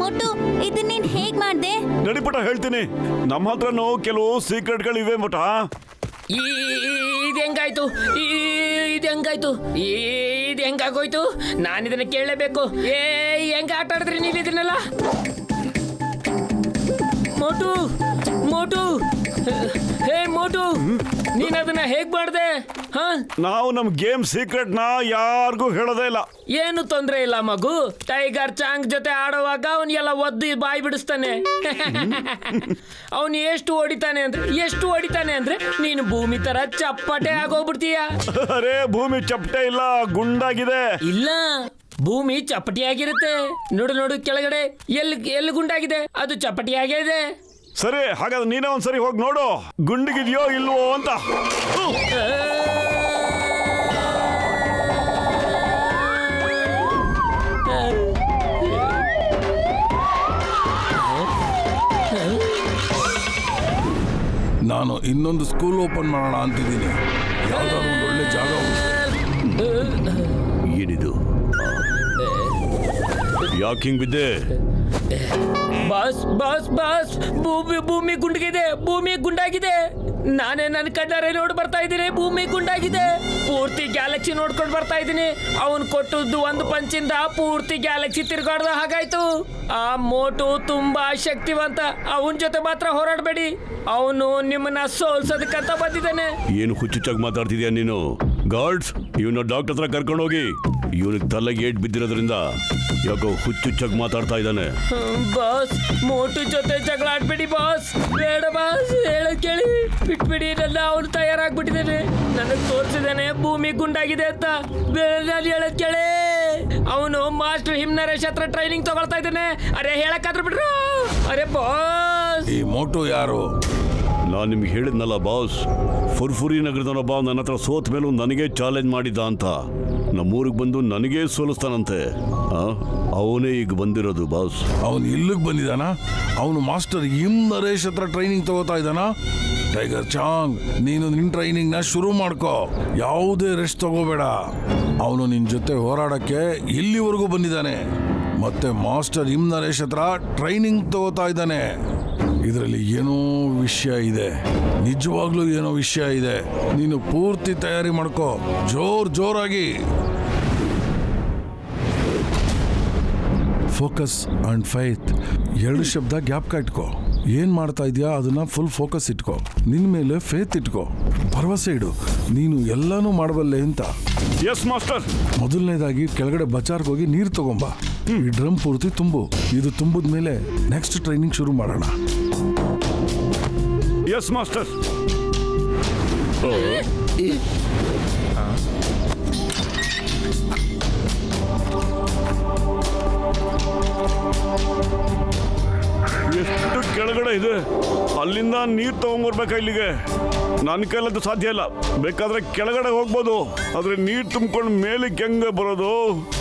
ಮೊಟ್ಟು ಇದನ್ನ ನೀನ್ ಹೇಗ್ ಮಾಡ್ದೆ? ನಡಿಪುಟ ಹೇಳ್ತೀನಿ. ನಮ್ಮ ಹತ್ರನೂ ಕೆಲವು ಸೀಕ್ರೆಟ್ಗಳಿವೆ ಮಟ. ಇದು ಹೆಂಗಾಗೋಯ್ತು? ನಾನು ಇದನ್ನ ಕೇಳಲೇಬೇಕು. ಹೆಂಗ ಆಟ ಆಡಿದ್ರಿ ನೀವು ಇದನ್ನೆಲ್ಲ? ಮೋಟು ಹೇ ಮೋಟು, ನೀನ್ ಅದನ್ನ ಹೇಗ್ ಮಾಡ್ದೆ? ನಾವು ನಮ್ ಗೇಮ್ ಸೀಕ್ರೆಟ್ ನ ಯಾರಿಗೂ ಹೇಳೋದೇ ಇಲ್ಲ. ಏನು ತೊಂದ್ರೆ ಇಲ್ಲ ಮಗು. ಟೈಗರ್ ಚಾಂಗ್ ಜೊತೆ ಆಡುವಾಗ ಅವನ್ ಎಲ್ಲ ಒದ್ದು ಬಾಯಿ ಬಿಡಿಸ್ತಾನೆ. ಅವನು ಎಷ್ಟು ಹೊಡಿತಾನೆ ಅಂದ್ರೆ ನೀನು ಭೂಮಿ ತರ ಚಪ್ಪಟೆ ಆಗೋಗ್ಬಿಡ್ತೀಯ. ಅರೇ ಭೂಮಿ ಚಪ್ಪಟೆ ಇಲ್ಲ, ಗುಂಡಾಗಿದೆ. ಇಲ್ಲ, ಭೂಮಿ ಚಪ್ಪಟಿಯಾಗಿರುತ್ತೆ. ನೋಡು ಕೆಳಗಡೆ ಎಲ್ಲಿ ಗುಂಡಾಗಿದೆ, ಅದು ಚಪ್ಪಟಿಯಾಗಿದೆ. ಸರಿ, ಹಾಗಾದ್ರೆ ನೀನೇ ಒಂದ್ಸರಿ ಹೋಗಿ ನೋಡು ಗುಂಡಿಗಿದೆಯೋ ಇಲ್ವೋ ಅಂತ. ನಾನು ಇನ್ನೊಂದು ಸ್ಕೂಲ್ ಓಪನ್ ಮಾಡೋಣ ಅಂತಿದ್ದೀನಿ. ಯಾವ್ದಾದ್ರು ಒಂದು ಒಳ್ಳೆ ಜಾಗ ಏನಿದು? ಯಾಕೆ ಹಿಂಗ್ ಬಿದ್ದೆ? ಬಾಸ್ ಭೂಮಿ ಗುಂಡಾಗಿದೆ. ನಾನೇ ನನ್ನ ಕಣ್ಣಾರೆ ನೋಡಿ ಬರ್ತಾ ಇದ್ದೀನಿ. ಭೂಮಿ ಗುಂಡಾಗಿದೆ. ಪೂರ್ತಿ ಗ್ಯಾಲಕ್ಸಿ ನೋಡ್ಕೊಂಡು ಬರ್ತಾ ಇದ್ದೀನಿ. ಅವನು ಕೊಟ್ಟದ್ದು ಒಂದು ಪಂಚಿಂದ ಪೂರ್ತಿ ಗ್ಯಾಲಕ್ಸಿ ತಿರ್ಗಾಡ್ದ ಹಾಗಾಯ್ತು. ಆ ಮೋಟು ತುಂಬಾ ಶಕ್ತಿವಂತ. ಅವನ ಜೊತೆ ಮಾತ್ರ ಹೋರಾಡಬೇಡಿ. ಅವನು ನಿಮ್ಮನ್ನ ಸೋಲ್ಸೋದಕ್ಕಂತ ಬಂದಿದ್ದಾನೆ. ಏನು ಹುಚ್ಚುಚ್ಚಾಗಿ ಮಾತಾಡ್ತಿದ್ಯಾ ನೀನು? ಗಾರ್ಡ್ಸ್, ಇವನ ಡಾಕ್ಟರ್ ಹತ್ರ ಕರ್ಕೊಂಡು ಹೋಗಿ. ಇವನಿಗೆ ತಲೆಗೆ ಏಟ್ ಬಿದ್ದಿರೋದ್ರಿಂದ ಯಾಕೋ ಹುಚ್ಚುಚ್ಚಾಗಿ ಮಾತಾಡ್ತಾ ಇದ್ದಾನೆ. ಬಾಸ್, ಮೋಟು ಜೊತೆ ಜಗಳ ಆಡ್ಬೇಡಿ ಬಾಸ್. ಬೇಡ ಬಾಸ್, ಹೇಳೋದ್ ಕೇಳಿ ಬಿಟ್ಬಿಡಿ. ನನ್ನ ಅವನು ತಯಾರಾಗ್ಬಿಟ್ಟಿದ್ದಾನೆ. ನನಗೆ ತೋರಿಸಿದಾನೆ ಭೂಮಿ ಗುಂಡಾಗಿದೆ ಅಂತ. ನಾನು ಹೇಳೋದ್ ಕೇಳಿ. ಅವನು ಮಾಸ್ಟರ್ ಹಿಮ್ನರೇಶ್ ಹತ್ರ ಟ್ರೈನಿಂಗ್ ತಗೊಳ್ತಾ ಇದ್ದಾನೆ. ಅರೆ ಹೇಳಕ್ಕಾದ್ರೂ ಬಿಡ್ರು. ಅರೆ ಬಾಸ್, ಈ ಮೋಟು ಯಾರು? ನಾನು ನಿಮ್ಗೆ ಹೇಳಿದ್ನಲ್ಲ ಬಾಸ್, ಫುರ್ಫುರಿ ನಗರದವನೊಬ್ಬ ನನ್ನ ಹತ್ರ ಸೋತ್ ಮೇಲೂ ನನಗೆ ಚಾಲೆಂಜ್ ಮಾಡಿದ್ದ ಅಂತ. ನಮ್ಮೂರಿಗೆ ಬಂದು ನನಗೇ ಸೋಲಿಸ್ತಾನಂತೆ. ಅವನೇ ಈಗ ಬಂದಿರೋದು ಬಾಸ್. ಅವನು ಇಲ್ಲಿಗೆ ಬಂದಿದ್ದಾನ? ಅವನು ಮಾಸ್ಟರ್ ನರೇಶ್ ಹತ್ರ ಟ್ರೈನಿಂಗ್ ತಗೋತಾ ಇದ್ದಾನ? ಟೈಗರ್ ಚಾಂಗ್, ನೀನು ನಿನ್ನ ಟ್ರೈನಿಂಗ್ನ ಶುರು ಮಾಡ್ಕೋ. ಯಾವುದೇ ರೆಸ್ಟ್ ತಗೋಬೇಡ. ಅವನು ನಿನ್ನ ಜೊತೆ ಹೋರಾಡಕ್ಕೆ ಇಲ್ಲಿವರೆಗೂ ಬಂದಿದ್ದಾನೆ. ಮತ್ತೆ ಮಾಸ್ಟರ್ ನರೇಶ್ ಹತ್ರ ಟ್ರೈನಿಂಗ್ ತಗೋತಾ ಇದ್ದಾನೆ. ಇದರಲ್ಲಿ ಏನೋ ವಿಷಯ ಇದೆ, ನಿಜವಾಗ್ಲೂ ಏನೋ ವಿಷಯ ಇದೆ. ನೀನು ಪೂರ್ತಿ ತಯಾರಿ ಮಾಡ್ಕೋ, ಜೋರಾಗಿ. ಫೋಕಸ್ ಅಂಡ್ ಫೈತ್, ಎರಡು ಶಬ್ದ ಜ್ಞಾಪಕ ಇಟ್ಕೋ. ಏನ್ ಮಾಡ್ತಾ ಇದೆಯಾ ಅದನ್ನ ಫುಲ್ ಫೋಕಸ್ ಇಟ್ಕೋ. ನಿನ್ ಮೇಲೆ ಫೇತ್ ಇಟ್ಕೋ, ಭರವಸೆ ಇಡು, ನೀನು ಎಲ್ಲಾನು ಮಾಡಬಲ್ಲೆ ಅಂತ. S master. ಮೊದಲನೇದಾಗಿ ಕೆಳಗಡೆ ಬಚಾರ್ಗೆ ಹೋಗಿ ನೀರು ತಗೊಂಬ. ಈ ಡ್ರಮ್ ಪೂರ್ತಿ ತುಂಬು. ಇದು ತುಂಬಿದ ಮೇಲೆ ನೆಕ್ಸ್ಟ್ ಟ್ರೈನಿಂಗ್ ಶುರು ಮಾಡೋಣ. S master. ಎಷ್ಟು ಕೆಳಗಡೆ ಇದೆ, ಅಲ್ಲಿಂದ ನೀರು ತಗೊಂಡ್ಬರ್ಬೇಕಾ ಇಲ್ಲಿಗೆ? ನನ್ನ ಕೈಲಂತೂ ಸಾಧ್ಯ ಇಲ್ಲ. ಬೇಕಾದ್ರೆ ಕೆಳಗಡೆ ಹೋಗ್ಬೋದು, ಆದ್ರೆ ನೀರು ತುಂಬಿಕೊಂಡು ಮೇಲಕ್ಕೆ ಹೆಂಗೆ ಬರೋದು?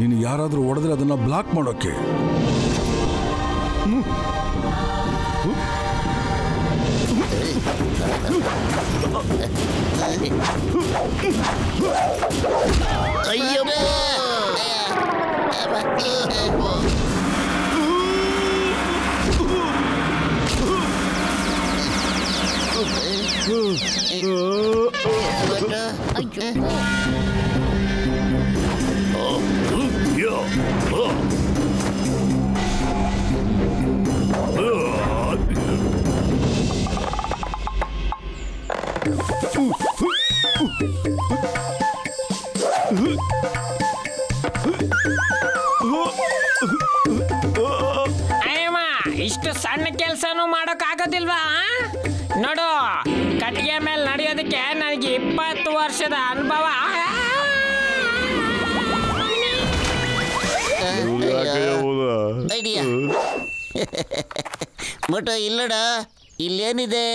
ನೀನು ಯಾರಾದ್ರೂ ಹೊಡೆದ್ರೆ ಅದನ್ನ ಬ್ಲಾಕ್ ಮಾಡೋಕೆ. ಅಯ್ಯೋ ಅಯ್ಯಮ್ಮ, ಇಷ್ಟು ಸಣ್ಣ ಕೆಲಸನೂ ಮಾಡೋಕ್ ಆಗೋದಿಲ್ವಾ? ನೋಡು, ಕಟ್ಟಿಗೆ ಮೇಲೆ ನಡೆಯೋದಕ್ಕೆ ನನಗೆ 20 ವರ್ಷದ ಅನುಭವ. ಐಡಿಯಾ ಮೋಟು ಇಲ್ಲಡ, ಇಲ್ಲೇನಿದೆ?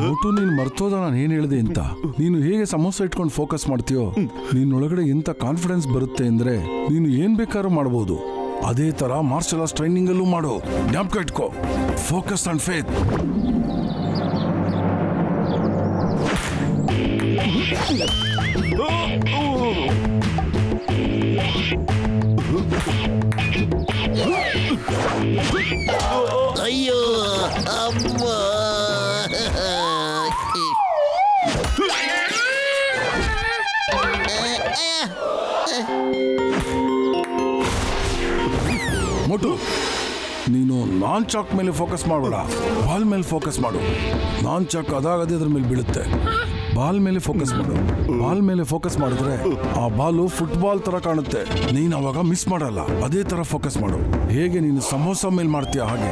ಒಟ್ಟು ನೀನು ಮರ್ತೋದ ನಾನು ಏನ್ ಹೇಳಿದೆ ಅಂತ. ನೀನು ಹೇಗೆ ಸಮೋಸ ಇಟ್ಕೊಂಡು ಫೋಕಸ್ ಮಾಡ್ತೀಯೋ, ನಿನ್ನೊಳಗಡೆ ಎಂತ ಕಾನ್ಫಿಡೆನ್ಸ್ ಬರುತ್ತೆ ಅಂದ್ರೆ ನೀನು ಏನ್ ಬೇಕಾದ್ರೂ ಮಾಡಬಹುದು. ಅದೇ ತರ ಮಾರ್ಷಲ್ ಆರ್ಟ್ಸ್ ಟ್ರೈನಿಂಗ್ ಅಲ್ಲೂ ಮಾಡು. ಜ್ಞಾಪಕ ಇಟ್ಕೋ, ಫೋಕಸ್ ಅಂಡ್ ಫೇತ್. ಅಯ್ಯೋ ಅಮ್ಮ, ಮೊಟ್ಟು, ನೀನು ನಾನ್ ಚಾಕ್ ಮೇಲೆ ಫೋಕಸ್ ಮಾಡಬೇಡ, ಬಾಲ್ ಮೇಲೆ ಫೋಕಸ್ ಮಾಡು. ನಾನ್ ಚಾಕ್ ಅದಾಗದೇ ಅದ್ರ ಮೇಲೆ ಬೀಳುತ್ತೆ. ಬಾಲ್ ಮೇಲೆ ಫೋಕಸ್ ಮಾಡು. ಬಾಲ್ ಮೇಲೆ ಫೋಕಸ್ ಮಾಡಿದ್ರೆ ಆ ಬಾಲು ಫುಟ್ಬಾಲ್ ತರ ಕಾಣುತ್ತೆ. ನೀನು ಅವಾಗ ಮಿಸ್ ಮಾಡಲ್ಲ. ಅದೇ ತರ ಫೋಕಸ್ ಮಾಡು. ಹೇಗೆ ನೀನು ಸಮೋಸ ಮೇಲೆ ಮಾಡ್ತೀಯ ಹಾಗೆ.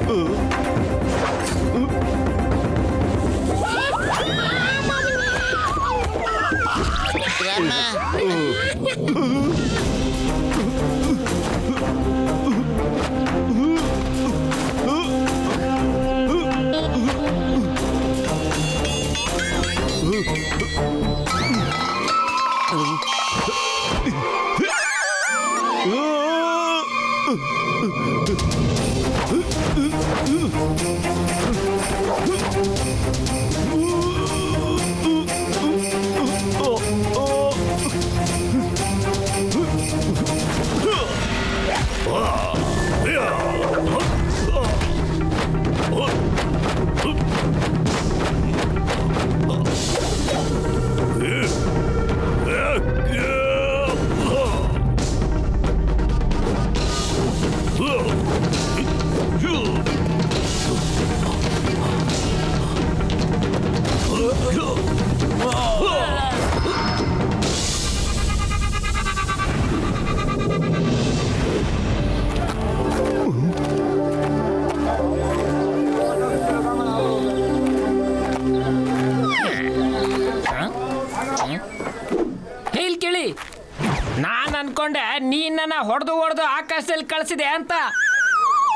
ನಾನು ಅನ್ಕೊಂಡೆ ನೀನನ್ನ ಹೊಡೆದು ಆಕಾಶದಲ್ಲಿ ಕಳಿಸಿದೆ ಅಂತ.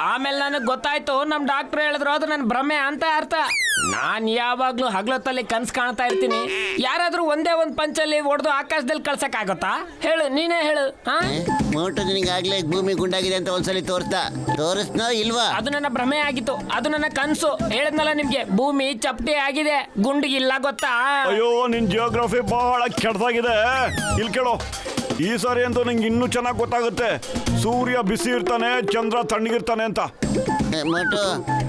ಆಮೇಲೆ ನನಗೆ ಗೊತ್ತಾಯ್ತು, ನಮ್ಮ ಡಾಕ್ಟರ್ ಹೇಳಿದ್ರು ಅದು ನನ್ನ ಭ್ರಮೆ ಅಂತ ಅರ್ಥ. ನಾನು ಯಾವಾಗ್ಲೂ ಹಗಲೊತ್ತಲ್ಲಿ ಕನ್ಸು ಕಾಣ್ತಾ ಇರ್ತೀನಿ. ಯಾರಾದ್ರೂ ಒಂದೇ ಒಂದು ಪಂಚಲ್ಲಿ ಹೊಡೆದು ಆಕಾಶದಲ್ಲಿ ಕಳ್ಸಕ್ಕಾಗತ್ತಾ? ಹೇಳು, ನೀನೇ ಹೇಳು. ಮೋಟು ನಿನಗಾಗ್ಲೇ ಭೂಮಿ ಗುಂಡಾಗಿದೆ ಅಂತ ಒಂದ್ಸಲಿ ತೋರಿಸ್ನೋ ಇಲ್ವಾ? ಅದು ನನ್ನ ಭ್ರಮೆ ಆಗಿತ್ತು, ಅದು ನನ್ನ ಕನ್ಸು. ಹೇಳಿದ್ನಲ್ಲ ನಿಮ್ಗೆ, ಭೂಮಿ ಚಪ್ಪಟೆ ಆಗಿದೆ, ಗುಂಡಿಗಿಲ್ಲ, ಗೊತ್ತಾ? ಅಯ್ಯೋ, ನಿನ್ ಜಿಯೋಗ್ರಫಿ ಬಹಳ ಕೆಟ್ಟದಾಗಿದೆ. ಇಲ್ಲಿ ಕೇಳೋ, ಈ ಸಾರಿ ಅಂತೂ ನಿಂಗೆ ಇನ್ನೂ ಚೆನ್ನಾಗಿ ಗೊತ್ತಾಗುತ್ತೆ. ಸೂರ್ಯ ಬಿಸಿ ಇರ್ತಾನೆ, ಚಂದ್ರ ತಣ್ಣಗಿರ್ತಾನೆ ಅಂತ. ಮೋಟು,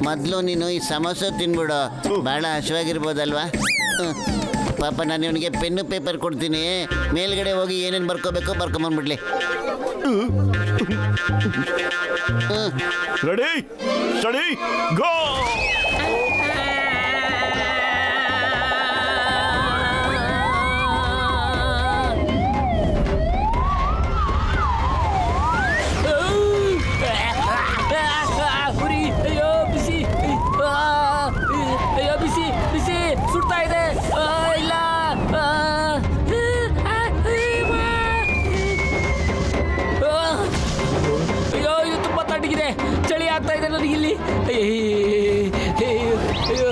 ಮೊದಲು ನೀನು ಈ ಸಮೋಸ ತಿನ್ಬಿಡು, ಬಹಳ ಹಸಿವಾಗಿರ್ಬೋದಲ್ವಾ? ಪಾಪ ನಾನು ಇವನಿಗೆ ಪೆನ್ನು ಪೇಪರ್ ಕೊಡ್ತೀನಿ, ಮೇಲ್ಗಡೆ ಹೋಗಿ ಏನೇನು ಬರ್ಕೋಬೇಕೋ ಬರ್ಕೊಂಬಂದ್ಬಿಡ್ಲಿ. ರೆಡಿ, ಸ್ಟಡಿ, ಗೋ! ಸುಡ್ತಾ ಇದೆ. ಇಲ್ಲ, ಇದೆ ನನಗೆ ಇಲ್ಲಿ. ಅಯ್ಯೋ.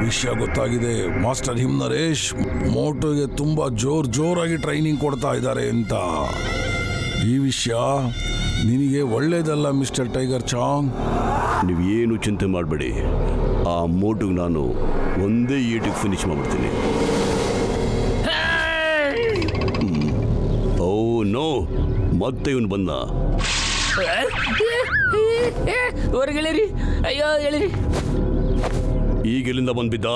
ವಿಷಯ ಗೊತ್ತಾಗಿದೆ. ಮಾಸ್ಟರ್ ಹಿಮ್ನರೇಶ್ ಮೋಟೋಗೆ ತುಂಬಾ ಜೋರಾಗಿ ಟ್ರೈನಿಂಗ್ ಕೊಡ್ತಾ ಇದ್ದಾರೆ ಅಂತ. ಈ ವಿಷಯ ನಿನಗೆ ಒಳ್ಳೇದಲ್ಲ ಮಿಸ್ಟರ್ ಟೈಗರ್ ಚಾಂಗ್. ನೀವೇನು ಚಿಂತೆ ಮಾಡಬೇಡಿ, ಆ ಮೋಟಿಗೆ ನಾನು ಒಂದೇ ಈಟಿಗೆ ಫಿನಿಶ್ ಮಾಡ್ಬಿಡ್ತೀನಿ. ಓ ನೋ, ಮತ್ತೆ ಇವನು ಬಂದ. ಹೊರಗೆಳಿರಿ, ಅಯ್ಯೋ ಹೇಳಿರಿ. ಈಗ ಎಲ್ಲಿಂದ ಬಂದ್ಬಿದ್ದ?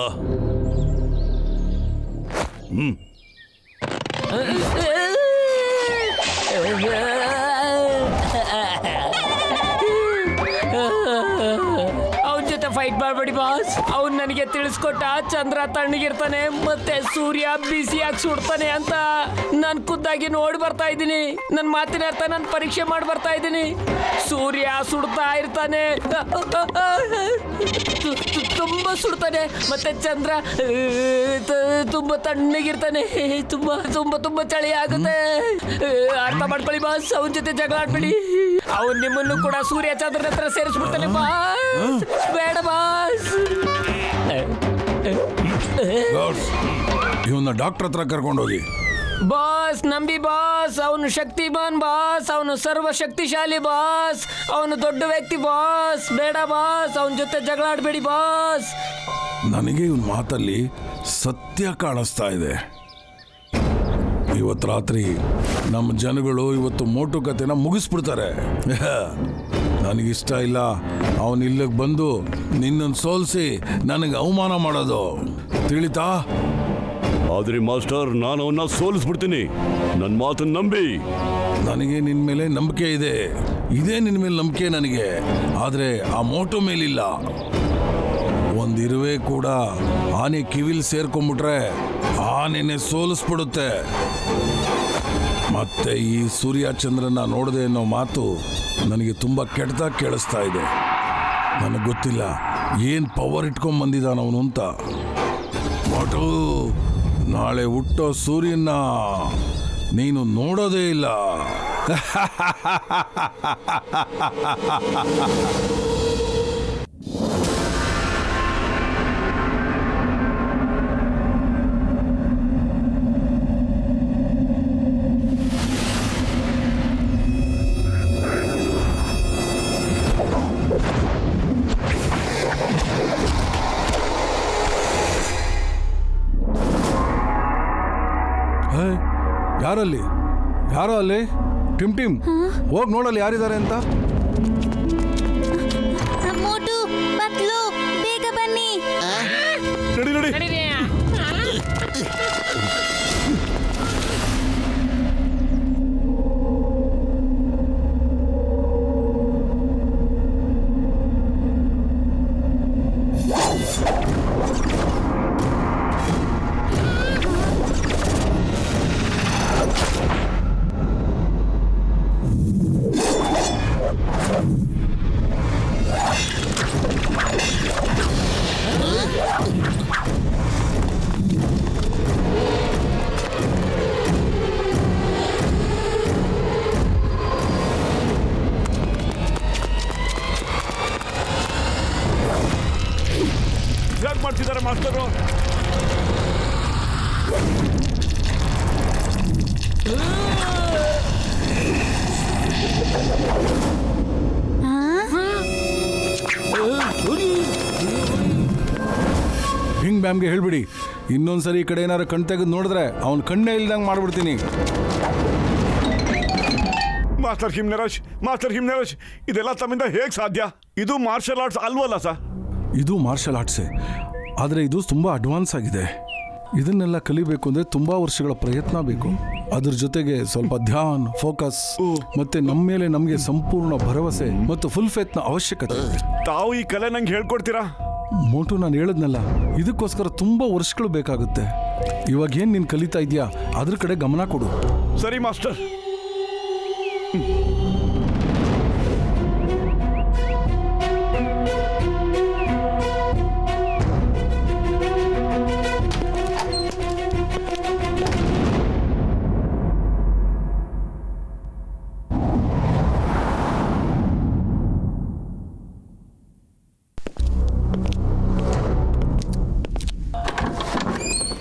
ಅವನ ಜೊತೆ ಫೈಟ್ ಮಾಡಬೇಡಿ ಬಾಸ್. ಅವ್ನು ನನಗೆ ತಿಳಿಸ್ಕೊಟ್ಟ ಚಂದ್ರ ತಣ್ಣಗಿರ್ತಾನೆ ಮತ್ತೆ ಸೂರ್ಯ ಬಿಸಿಯಾಗಿ ಸುಡ್ತಾನೆ ಅಂತ. ನಾನು ಖುದ್ದಾಗಿ ನೋಡಿ ಬರ್ತಾ ಇದ್ದೀನಿ. ನನ್ನ ಮಾತಿನ ಅರ್ಥ ನಾನು ಪರೀಕ್ಷೆ ಮಾಡಿ ಬರ್ತಾ ಇದ್ದೀನಿ. ಸೂರ್ಯ ಸುಡ್ತಾ ಇರ್ತಾನೆ, ತುಂಬಾ ಸುಡ್ತಾನೆ. ಮತ್ತೆ ಚಂದ್ರ ತುಂಬಾ ತಣ್ಣಗಿರ್ತಾನೆ. ತುಂಬಾ ತುಂಬಾ ತುಂಬಾ ಚಳಿ ಆಗುತ್ತೆ. ಅರ್ಥ ಮಾಡ್ಕೊಳ್ಳಿ ಬಾಸ್. ಅವನ ಜೊತೆ ಜಗಳ ಆಡ್ಬೇಡಿ. ಅವನ್ ನಿಮ್ಮನ್ನು ಕೂಡ ಸೂರ್ಯ ಚಂದ್ರನ ಹತ್ರ ಸೇರಿಸ್ಬಿಡ್ತಾನೆ ಬಾಸ್. ಬೇಡ ಬಾಸ್. ಇವನ್ನ ಡಾಕ್ಟರ್ ಹತ್ರ ಕರ್ಕೊಂಡೋಗಿ. ಬಾಸ್ ನಂಬಿ ಬಾಸ್. ಅವನು ಶಕ್ತಿಮಾನ್ ಬಾಸ್. ಅವನು ಸರ್ವಶಕ್ತಿಶಾಲಿ ಬಾಸ್. ಅವನು ದೊಡ್ಡ ವ್ಯಕ್ತಿ ಬಾಸ್. ಬೇಡ ಬಾಸ್, ಅವನ ಜೊತೆ ಜಗಳ ಆಡಬೇಡಿ ಬಾಸ್. ನನಗೆ ಇವನ್ ಮಾತಲ್ಲಿ ಸತ್ಯ ಕಾಣಿಸ್ತಾ ಇದೆ. ಇವತ್ತು ರಾತ್ರಿ ನಮ್ಮ ಜನಗಳು ಇವತ್ತು ಮೋಟು ಕತೆನ ಮುಗಿಸ್ಬಿಡ್ತಾರೆ. ನನಗಿಷ್ಟ ಇಲ್ಲ ಅವನು ಇಲ್ಲಿಗೆ ಬಂದು ನಿನ್ನನ್ನು ಸೋಲಿಸಿ ನನಗೆ ಅವಮಾನ ಮಾಡೋದು, ತಿಳಿತಾ? ಆದ್ರೆ ಮಾಸ್ಟರ್, ನಾನು ಅವನ್ನ ಸೋಲಿಸ್ಬಿಡ್ತೀನಿ. ನನ್ನ ಮಾತನ್ನು ನಂಬಿ. ನನಗೆ ನಿನ್ನ ಮೇಲೆ ನಂಬಿಕೆ ಇದೆ. ಇದೇ ನಿನ್ನ ಮೇಲೆ ನಂಬಿಕೆ ನನಗೆ. ಆದರೆ ಆ ಮೋಟೋ ಮೇಲಿಲ್ಲ. ಒಂದಿರುವೆ ಕೂಡ ಆನೆ ಕಿವಿಲ್ ಸೇರ್ಕೊಂಡ್ಬಿಟ್ರೆ ಆನೆನೆ ಸೋಲಿಸ್ಬಿಡುತ್ತೆ. ಮತ್ತೆ ಈ ಸೂರ್ಯ ಚಂದ್ರನ ನೋಡದೆ ಅನ್ನೋ ಮಾತು ನನಗೆ ತುಂಬ ಕೆಟ್ಟದಾಗಿ ಕೇಳಿಸ್ತಾ ಇದೆ. ನನಗೆ ಗೊತ್ತಿಲ್ಲ ಏನು ಪವರ್ ಇಟ್ಕೊಂಡ್ ಬಂದಿದ್ದಾನ ಅವನು ಅಂತ. ಮೋಟು, ನಾಳೆ ಹುಟ್ಟೋ ಸೂರ್ಯನ ನೀನು ನೋಡೋದೇ ಇಲ್ಲ. ಯಾರಲ್ಲಿ? ಯಾರೋ ಅಲ್ಲಿ ಟಿಮ್ ಹೋಗಿ ನೋಡಲ್ಲಿ ಯಾರಿದ್ದಾರೆ ಅಂತ. ಮೋಟು, ಬತ್ಲು, ಬೇಗ ಬನ್ನಿ. ನಡಿ. ಮಾಡ್ತಿದ್ದಾರೆ ಮಾಸ್ತರು. ಹಿಂಗ್ ಮ್ಯಾಮ್ಗೆ ಹೇಳ್ಬಿಡಿ, ಇನ್ನೊಂದ್ಸರಿ ಈ ಕಡೆ ಏನಾರು ಕಣ್ ತೆಗೆದು ನೋಡಿದ್ರೆ ಅವ್ನ ಕಣ್ಣೇ ಇಲ್ದಂಗೆ ಮಾಡ್ಬಿಡ್ತೀನಿ. ಮಾಸ್ಟರ್ ಹಿಮ್ನರೇಶ್, ಇದೆಲ್ಲ ತಮ್ಮಿಂದ ಹೇಗೆ ಸಾಧ್ಯ? ಇದು ಮಾರ್ಷಲ್ ಆರ್ಟ್ಸ್ ಅಲ್ವಲ್ಲ ಸರ್? ಇದು ಮಾರ್ಷಲ್ ಆರ್ಟ್ಸೇ, ಆದರೆ ಇದು ತುಂಬ ಅಡ್ವಾನ್ಸ್ ಆಗಿದೆ. ಇದನ್ನೆಲ್ಲ ಕಲಿಬೇಕು ಅಂದರೆ ತುಂಬ ವರ್ಷಗಳ ಪ್ರಯತ್ನ ಬೇಕು. ಅದ್ರ ಜೊತೆಗೆ ಸ್ವಲ್ಪ ಧ್ಯಾನ್, ಫೋಕಸ್ ಮತ್ತೆ ನಮ್ಮ ಮೇಲೆ ನಮಗೆ ಸಂಪೂರ್ಣ ಭರವಸೆ ಮತ್ತು ಫುಲ್ ಫೇತ್ನ ಅವಶ್ಯಕತೆ. ತಾವು ಈ ಕಲೆ ನಂಗೆ ಹೇಳ್ಕೊಡ್ತೀರಾ? ಮೋಟು, ನಾನು ಹೇಳದ್ನಲ್ಲ, ಇದಕ್ಕೋಸ್ಕರ ತುಂಬ ವರ್ಷಗಳು ಬೇಕಾಗುತ್ತೆ. ಇವಾಗ ಏನು ನೀನು ಕಲಿತಾ ಇದೆಯಾ ಅದ್ರ ಕಡೆ ಗಮನ ಕೊಡು. ಸರಿ master.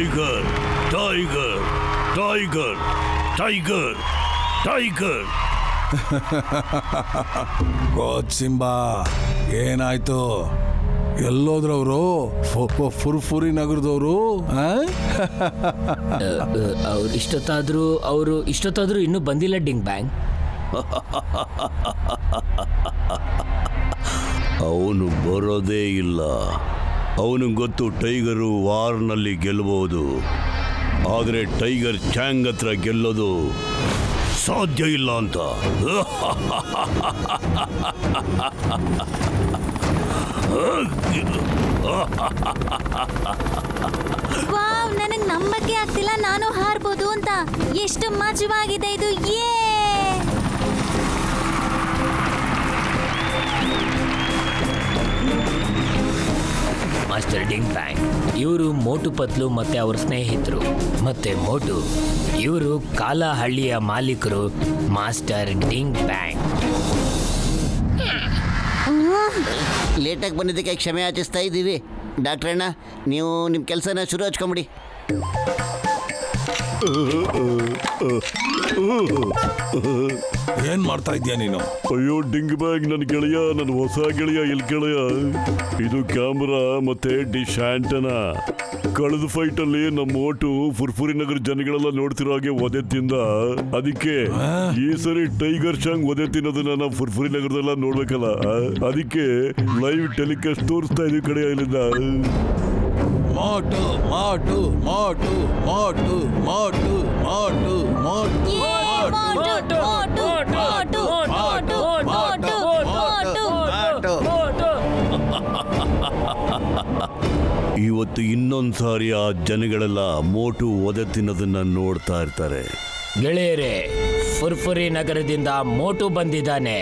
Tiger tiger tiger tiger tiger. Coach Simba, ಏನಾಯ್ತು? ಎಲ್ಲೋದ್ರವರು? ಫುರ್ಫುರಿ ನಗರದವರು? ಅವ್ರು ಇಷ್ಟೊತ್ತಾದ್ರೂ ಇನ್ನೂ ಬಂದಿಲ್ಲ ಡಿಂಗ್ ಬ್ಯಾಂಗ್. ಅವನು ಬರೋದೇ ಇಲ್ಲ. ಅವನು ಗೊತ್ತು ಟೈಗರು ವಾರ್ನಲ್ಲಿ ಗೆಲ್ಲಬಹುದು, ಆದರೆ ಟೈಗರ್ ಚಾಂಗ್ ಹತ್ರ ಗೆಲ್ಲೋದು ಸಾಧ್ಯ ಇಲ್ಲ ಅಂತ. ವಾವ್, ನನಗ್ ನಂಬಕ್ಕೆ ಆಗ್ತಿಲ್ಲ ನಾನು ಹಾರ್ಬೋದು ಅಂತ. ಎಷ್ಟು ಮಜವಾಗಿದೆ ಇದು. ಮಾಸ್ಟರ್ ಡಿಂಗ್ ಬ್ಯಾಂಗ್ ಇವರು ಮೋಟು ಪತ್ಲು ಮತ್ತೆ ಅವ್ರ ಸ್ನೇಹಿತರು. ಮತ್ತೆ ಮೋಟು ಇವರು ಕಾಲಹಳ್ಳಿಯ ಮಾಲೀಕರು ಮಾಸ್ಟರ್ ಡಿಂಗ್ ಬ್ಯಾಂಗ್. ಲೇಟಾಗಿ ಬಂದಿದ್ದಕ್ಕೆ ಕ್ಷಮೆ ಯಾಚಿಸ್ತಾ ಇದ್ದೀವಿ. ಡಾಕ್ಟ್ರ್ ಅಣ್ಣ, ನೀವು ನಿಮ್ಮ ಕೆಲಸನ ಶುರು ಹಚ್ಕೊಂಬಿಡಿ. ಏನ್ ಮಾಡ್ತಾ ಇದ್ಯಾ ನೀನು? ಅಯ್ಯೋ ಡಿಂಗ್ ಬ್ಯಾಂಗ್, ನನ್ನ ಗೆಳೆಯ, ನನ್ನ ಹೊಸ ಗೆಳೆಯ. ಎಲ್ ಗೆಳೆಯ? ಇದು ಕ್ಯಾಮ್ರಾ ಮತ್ತೆ ಡಿಶ್ ಆಂಟನಾ. ಕಳೆದ ಫೈಟ್ ಅಲ್ಲಿ ನಮ್ಮ ಓಟು ಫುರ್ಫುರಿ ನಗರ ಜನಗಳೆಲ್ಲ ನೋಡ್ತಿರೋ ಹಾಗೆ ಒದೆ ತಿಂದ. ಅದಕ್ಕೆ ಈ ಸರಿ ಟೈಗರ್ ಚಾಂಗ್ ಒದೆ ತಿನ್ನೋದನ್ನ ನಾವು ಫುರ್ಫುರಿ ನಗರದೆಲ್ಲ ನೋಡ್ಬೇಕಲ್ಲ, ಅದಕ್ಕೆ ಲೈವ್ ಟೆಲಿಕಾಸ್ಟ್ ತೋರಿಸ್ತಾ ಇದೀವಿ ಕಡೆ ಇಲ್ಲಿಂದ. ಮಾಟು ಮಾಟು ಮಾಟು ಮಾಟು ಮಾಟು ಮಾಟು ಮಾಟು ಇವತ್ತು ಇನ್ನೊಂದ್ಸಾರಿ ಆ ಜನಗಳೆಲ್ಲ ಮೋಟು ಒದೆ ತಿನ್ನೋದನ್ನ ನೋಡ್ತಾ ಇರ್ತಾರೆ. ಗೆಳೆಯರೇ, ಫುರ್ಫುರಿ ನಗರದಿಂದ ಮೋಟು ಬಂದಿದ್ದಾನೆ.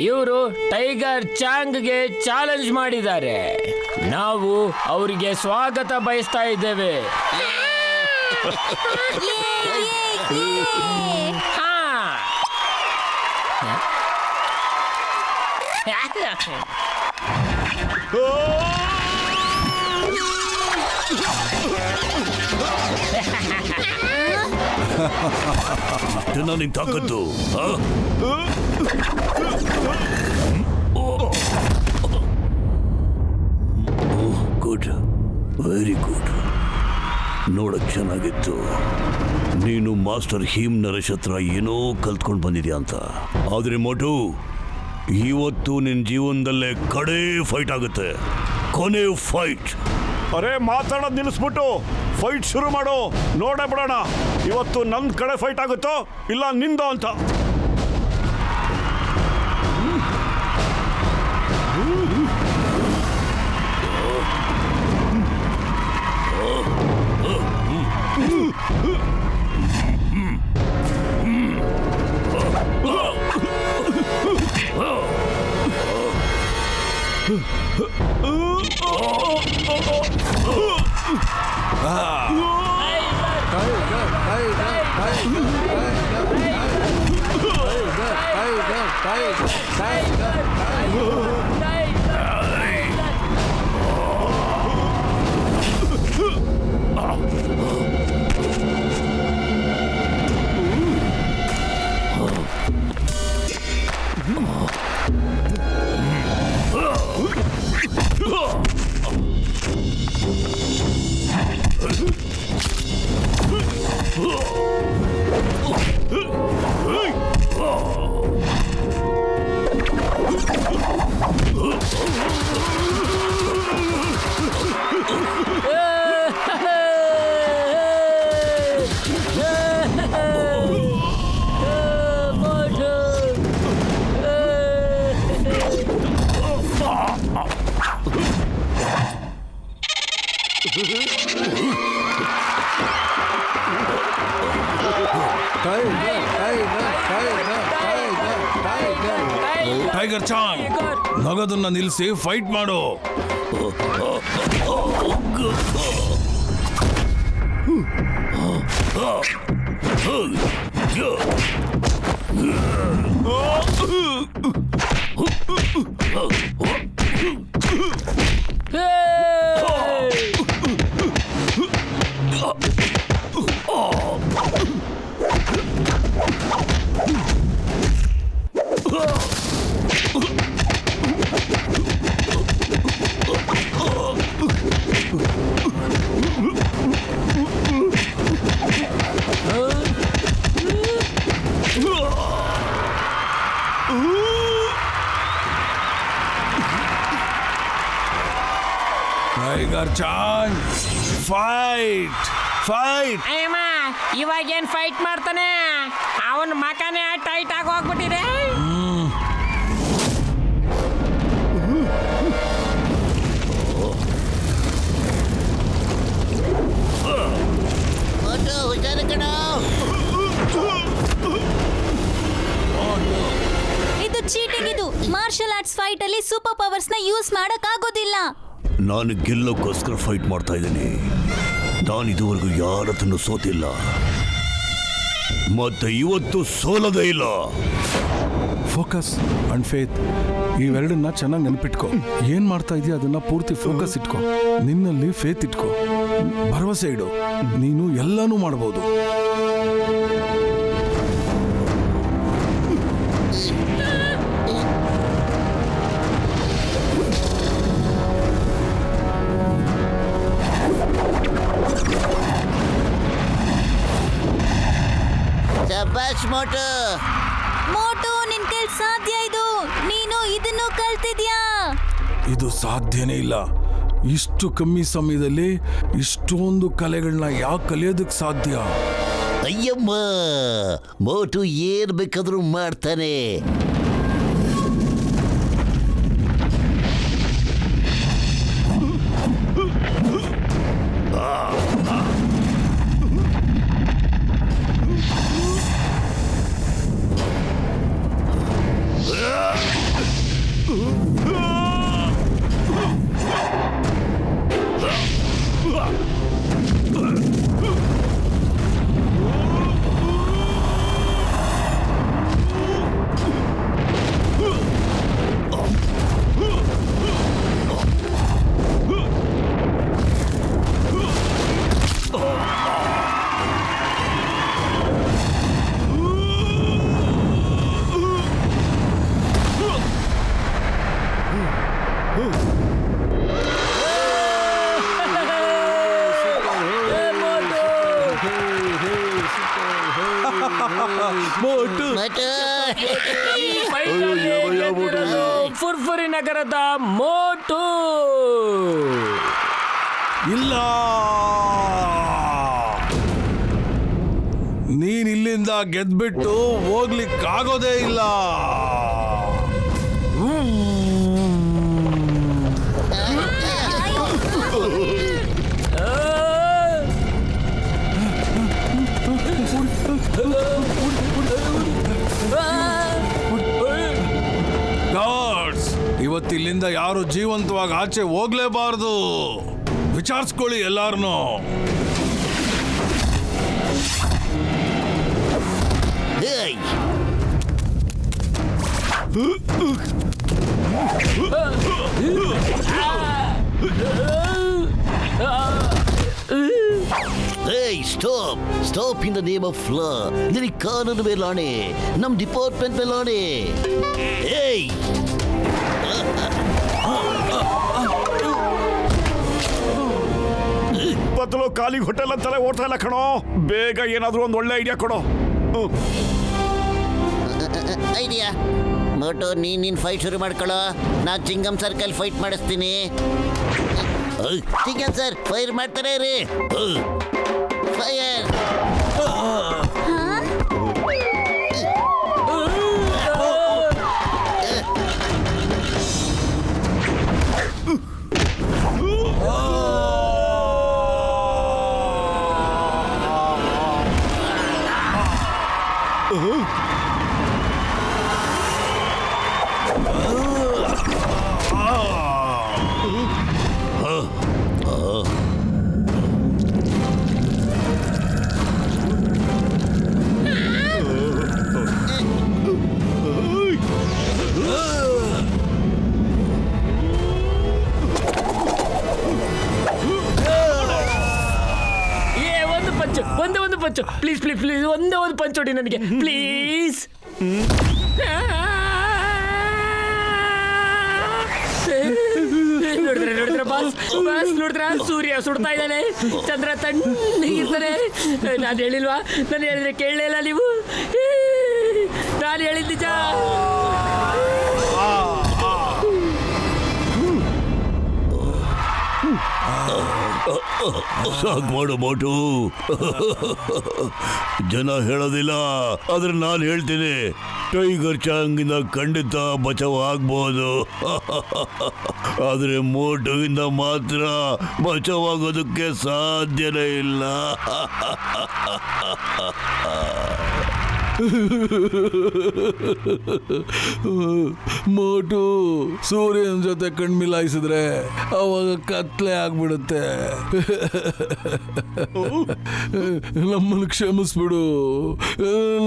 ಇವರು ಟೈಗರ್ ಚಾಂಗ್ಗೆ ಚಾಲೆಂಜ್ ಮಾಡಿದ್ದಾರೆ. ನಾವು ಅವರಿಗೆ ಸ್ವಾಗತ ಬಯಸ್ತಾ ಇದ್ದೇವೆ. ನಿನ್ ತಾಕತ್ತು ಗುಡ್, ವೆರಿ ಗುಡ್. ನೋಡಕ್ ಚೆನ್ನಾಗಿತ್ತು. ನೀನು ಮಾಸ್ಟರ್ ಹೀಮ್ ನರೇಶ್ ಹತ್ರ ಏನೋ ಕಲ್ತ್ಕೊಂಡು ಬಂದಿದ್ಯಾ ಅಂತ. ಆದ್ರೆ ಮೋಟು, ಇವತ್ತು ನಿನ್ನ ಜೀವನದಲ್ಲೇ ಕಡೆ ಫೈಟ್ ಆಗುತ್ತೆ, ಕೊನೆ ಫೈಟ್. ಅರೆ, ಮಾತಾಡೋದು ನಿಲ್ಲಿಸ್ಬಿಟ್ಟು ಫೈಟ್ ಶುರು ಮಾಡು. ನೋಡೇ ಬಿಡೋಣ ಇವತ್ತು ನನ್ನ ಕಡೆ ಫೈಟ್ ಆಗುತ್ತೋ ಇಲ್ಲ ನಿಂದೋ ಅಂತ. ಟೈಗರ್ ಚಾಂಗ್, ನಗದನ್ನ ನಿಲ್ಲಿಸಿ ಫೈಟ್ ಮಾಡು. ಟೈಗರ್ ಚಾಂಗ್ ಫೈಟ್ ಫೈಟ್. ಅಯ್ಯಮ್ಮ ಇವಾಗೇನ್ ಫೈಟ್ ಮಾಡ್ತಾನೆ, ಅವನ ಮಕನೇ ಟೈಟ್ ಆಗಿ ಹೋಗ್ಬಿಟ್ಟಿದೆ. ಹುಷಾರು ಕಣ. ಇದು ಚೀಟಿಂಗ್. ಇದು ಮಾರ್ಷಲ್ ಆರ್ಟ್ಸ್ ಫೈಟ್ ಅಲ್ಲಿ ಸೂಪರ್ ಪವರ್ಸ್ ನ ಯೂಸ್ ಮಾಡಕ್ ಆಗೋದಿಲ್ಲ. ನಾನು ಗೆಲ್ಲೋಕ್ಕೋಸ್ಕರ ಫೈಟ್ ಮಾಡ್ತಾ ಇದ್ದೀನಿ. ನಾನು ಇದುವರೆಗೂ ಯಾರ ಹತ್ರನೂ ಸೋತಿಲ್ಲ, ಮತ್ತೆ ಇವತ್ತು ಸೋಲದೇ ಇಲ್ಲ. ಫೋಕಸ್ ಅಂಡ್ ಫೇತ್ ಇವೆರಡನ್ನ ಚೆನ್ನಾಗಿ ನೆನಪಿಟ್ಕೋ. ಏನ್ ಮಾಡ್ತಾ ಇದೀಯ ಅದನ್ನ ಪೂರ್ತಿ ಫೋಕಸ್ ಇಟ್ಕೋ. ನಿನ್ನಲ್ಲಿ ಫೇತ್ ಇಟ್ಕೋ, ಭರವಸೆ ಇಡು, ನೀನು ಎಲ್ಲಾನು ಮಾಡಬಹುದು. ಶಬಾಷ್ ಮೋಟು. ಮೋಟು, ನಿನ್ ಕೈಲ್ ಸಾಧ್ಯ ಇದು. ನೀನು ಇದನ್ನು ಕಲ್ತಿದ್ಯಾ? ಇದು ಸಾಧ್ಯನೇ ಇಲ್ಲ. ಇಷ್ಟು ಕಮ್ಮಿ ಸಮಯದಲ್ಲಿ ಇಷ್ಟೊಂದು ಕಲೆಗಳನ್ನ ಯಾಕೆ ಕಲಿಯೋದಕ್ಕೆ ಸಾಧ್ಯ? ಅಯ್ಯಮ್ಮ, ಮೋಟು ಏನ್ ಬೇಕಾದ್ರೂ ಮಾಡ್ತಾನೆ. ಫುರ್ಫುರಿ ನಗರದ ಮೋಟು. ಇಲ್ಲ, ನೀನ್ ಇಲ್ಲಿಂದ ಗೆದ್ಬಿಟ್ಟು ಹೋಗ್ಲಿಕ್ಕಾಗೋದೇ ಇಲ್ಲ. ಇವತ್ತಿಲ್ಲಿಂದ ಯಾರು ಜೀವಂತವಾಗಿ ಆಚೆ ಹೋಗ್ಲೇಬಾರ್ದು. ವಿಚಾರಿಸ್ಕೊಳ್ಳಿ ಎಲ್ಲಾರನು. Stop stop in the name of law. ನಿನಗೆ ಕಾನೂನು ಮೇಲಾಣೆ, ನಮ್ ಡಿಪಾರ್ಟ್ಮೆಂಟ್ ಮೇಲಾಣೆ. ಏಯ್, ಬದಲು ಖಾಲಿ ಹೋಟೆಲ್ ಅಂತಾನೆ ಓಡ್ತಾ ಇಲ್ಲ ಕಣೋ. ಬೇಗ ಏನಾದ್ರೂ ಒಂದು ಒಳ್ಳೆ ಐಡಿಯಾ ಕೊಡೋ. ಐಡಿಯಾ? ಮೋಟು, ನೀನ್ ಫೈಟ್ ಶುರು ಮಾಡ್ಕೊಳ್ಳೋ. ನಾನು ಚಿಂಗಮ್ ಸರ್ ಕೈಲಿ ಫೈಟ್ ಮಾಡಿಸ್ತೀನಿ. ಚಿಂಗಮ್ ಸರ್ ಫೈರ್ ಮಾಡ್ತಾರೆ ರೀ. ಫೈರ್. ಒಂದು ಪಂಚು ಪ್ಲೀಸ್ ಪ್ಲೀಸ್ ಪ್ಲೀಸ್, ಒಂದೇ ಒಂದು ಪಂಚ್ ಹೊಡಿ ನನಗೆ ಪ್ಲೀಸ್. ನೋಡಿದ್ರೆ ಬಾಸ್ ಬಾಸ್ ನೋಡಿದ್ರ ಸೂರ್ಯ ಸುಡ್ತಾ ಇದ್ದಾನೆ, ಚಂದ್ರ ತಣ್ಣಗಿರ್ತಾನೆ. ನಾನು ಹೇಳಿಲ್ವಾ? ನಾನು ಹೇಳಿದ್ರೆ ಕೇಳಲೇ ಇಲ್ಲ ನೀವು. ನಾನು ಹೇಳಿದ್ದ ನಿಜ. ಸಾಕು ಮಾಡು ಮೋಟು. ಜನ ಹೇಳೋದಿಲ್ಲ, ಆದ್ರೆ ನಾನು ಹೇಳ್ತೀನಿ, ಟೈಗರ್ ಚಾಂಗಿಂದ ಖಂಡಿತ ಬಚಾವ್ ಆಗ್ಬೋದು. ಆದ್ರೆ ಮೋಟುವಿಂದ ಮಾತ್ರ ಬಚಾವ್ ಆಗೋದಕ್ಕೆ ಸಾಧ್ಯನೇ ಇಲ್ಲ. ಮೋಟು ಸೂರ್ಯನ ಜೊತೆ ಕಣ್ಮಿಲಾಯಿಸಿದ್ರೆ ಅವಾಗ ಕತ್ಲೆ ಆಗ್ಬಿಡುತ್ತೆ. ನಮ್ಮನ್ನು ಕ್ಷಮಿಸ್ಬಿಡು.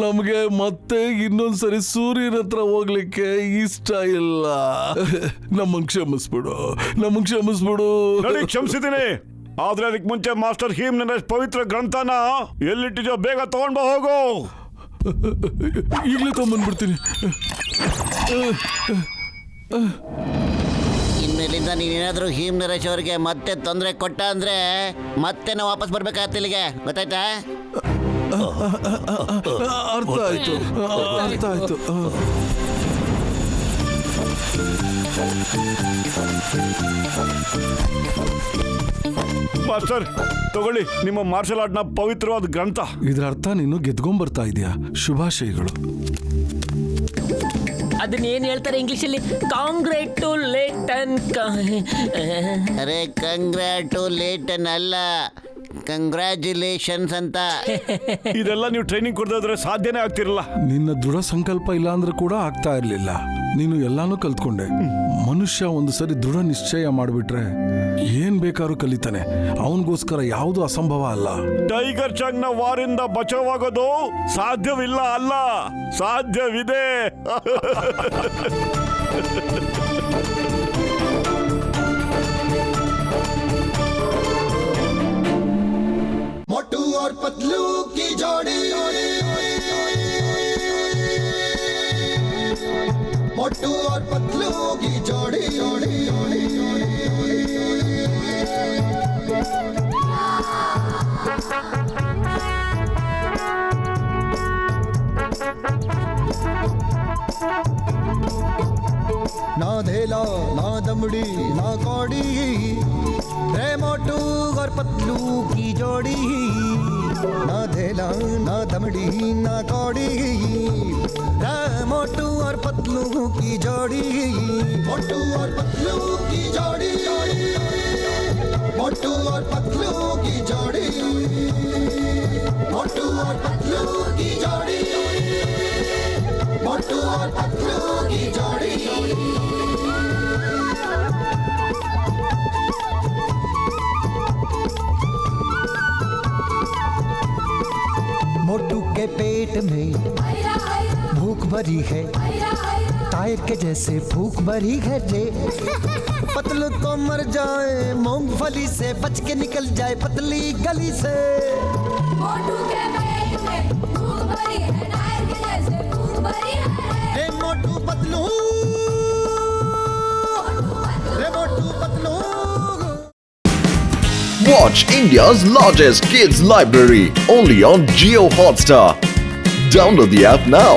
ನಮಗೆ ಮತ್ತೆ ಇನ್ನೊಂದ್ಸರಿ ಸೂರ್ಯನ ಹತ್ರ ಹೋಗ್ಲಿಕ್ಕೆ ಇಷ್ಟ ಇಲ್ಲ. ನಮ್ಮನ್ನು ಕ್ಷಮಿಸ್ಬಿಡು. ನೋಡಿ, ಕ್ಷಮಿಸಿದ್ದೀನಿ. ಆದ್ರೆ ಅದಕ್ಕೆ ಮುಂಚೆ ಮಾಸ್ಟರ್ ಹೀಮ್ ನರೇಶ್ ಪವಿತ್ರ ಗ್ರಂಥನ ಎಲ್ಲಿಟ್ಟಿದ್ಯೋ ಬೇಗ ತಗೊಂಡ್ ಬಾ, ಹೋಗು. ಈಗಲೇ ತಗೊಂಡ್ಬಂದ್ಬಿಡ್ತೀನಿ. ಇನ್ಮೇಲಿಂದ ನೀನೇನಾದ್ರೂ ಹೀಮ್ ನರೇಶ್ ಅವರಿಗೆ ಮತ್ತೆ ತೊಂದರೆ ಕೊಟ್ಟ ಅಂದ್ರೆ ಮತ್ತೆ ನಾವು ವಾಪಸ್ ಬರ್ಬೇಕಾಗತ್ತೆ ಇಲ್ಲಿಗೆ, ಗೊತ್ತಾಯ್ತಾ? ಅರ್ಥ ಆಯ್ತು. ಮಾಸ್ಟರ್, ತಗೊಳ್ಳಿ ನಿಮ್ಮ ಮಾರ್ಷಲ್ ಆರ್ಟ್ ನ ಪವಿತ್ರವಾದ ಗ್ರಂಥ. ಇದ್ರ ಅರ್ಥ ನೀನು ಗೆದ್ಕೊಂಡ್ಬರ್ತಾ ಇದೀಯಾ. ಶುಭಾಶಯಗಳು. ಅದನ್ನ ಏನ್ ಹೇಳ್ತಾರೆ ಇಂಗ್ಲಿಷಲ್ಲಿ? ಕಾಂಗ್ರ್ಯಾಟುಲೇಟನ್. ಅರೆ ಕಂಗ್ರ್ಯಾಟುಲೇಟನ್ ಅಲ್ಲ, ಕಂಗ್ರ್ಯಾಚುಲೇಷನ್ಸ್ ಅಂತ. ಇದೆಲ್ಲ ನೀವು ಟ್ರೈನಿಂಗ್ ಕೊಡದಿದ್ರೆ ಸಾಧ್ಯನೇ ಆಗ್ತಿರಲ್ಲ. ನಿನ್ನ ದೃಢ ಸಂಕಲ್ಪ ಇಲ್ಲ ಅಂದ್ರೆ ಕೂಡ ಆಗ್ತಾ ಇರ್ಲಿಲ್ಲ. ನೀನು ಎಲ್ಲಾನು ಕಲ್ತ್ಕೊಂಡೆ. ಮನುಷ್ಯ ಒಂದು ಸರಿ ದೃಢ ನಿಶ್ಚಯ ಮಾಡಿಬಿಟ್ರೆ ಏನ್ ಬೇಕಾದ್ರೂ ಕಲಿತಾನೆ. ಅವನಿಗೋಸ್ಕರ ಯಾವುದು ಅಸಂಭವ ಅಲ್ಲ. ಟೈಗರ್ ಚಾಂಗ್ ನ ವಾರಿಂದ ಬಚಾವಾಗೋದು ಸಾಧ್ಯವಿಲ್ಲ ಅಲ್ಲ, ಸಾಧ್ಯವಿದೆ. मोटू और पतलू की जोड़ी, मोटू और पतलू की जोड़ी, ना धेला ना दमड़ी ना कौड़ी, रे मोटू और पतलू की जोड़ी, ना धेला ना दमड़ी ना कौड़ी, रे मोटू और पतलू की जोड़ी, मोटू और पतलू की जोड़ी, मोटू और पतलू की जोड़ी, मोटू और पतलू की जोड़ी, मोटू और पतलू की जोड़ी। मोटू के पेट में भूख भरी है, टायर के जैसे भूख भरी है रे। पतलू तो मर जाए मूंगफली से, बच के निकल जाए पतली गली से। मोटू के पेट में भूख भरी है, टायर के जैसे भूख भरी है। रे मोटू पतलू, रे Motu Patlu. Watch India's largest kids library only on Jio Hotstar. Download the app now.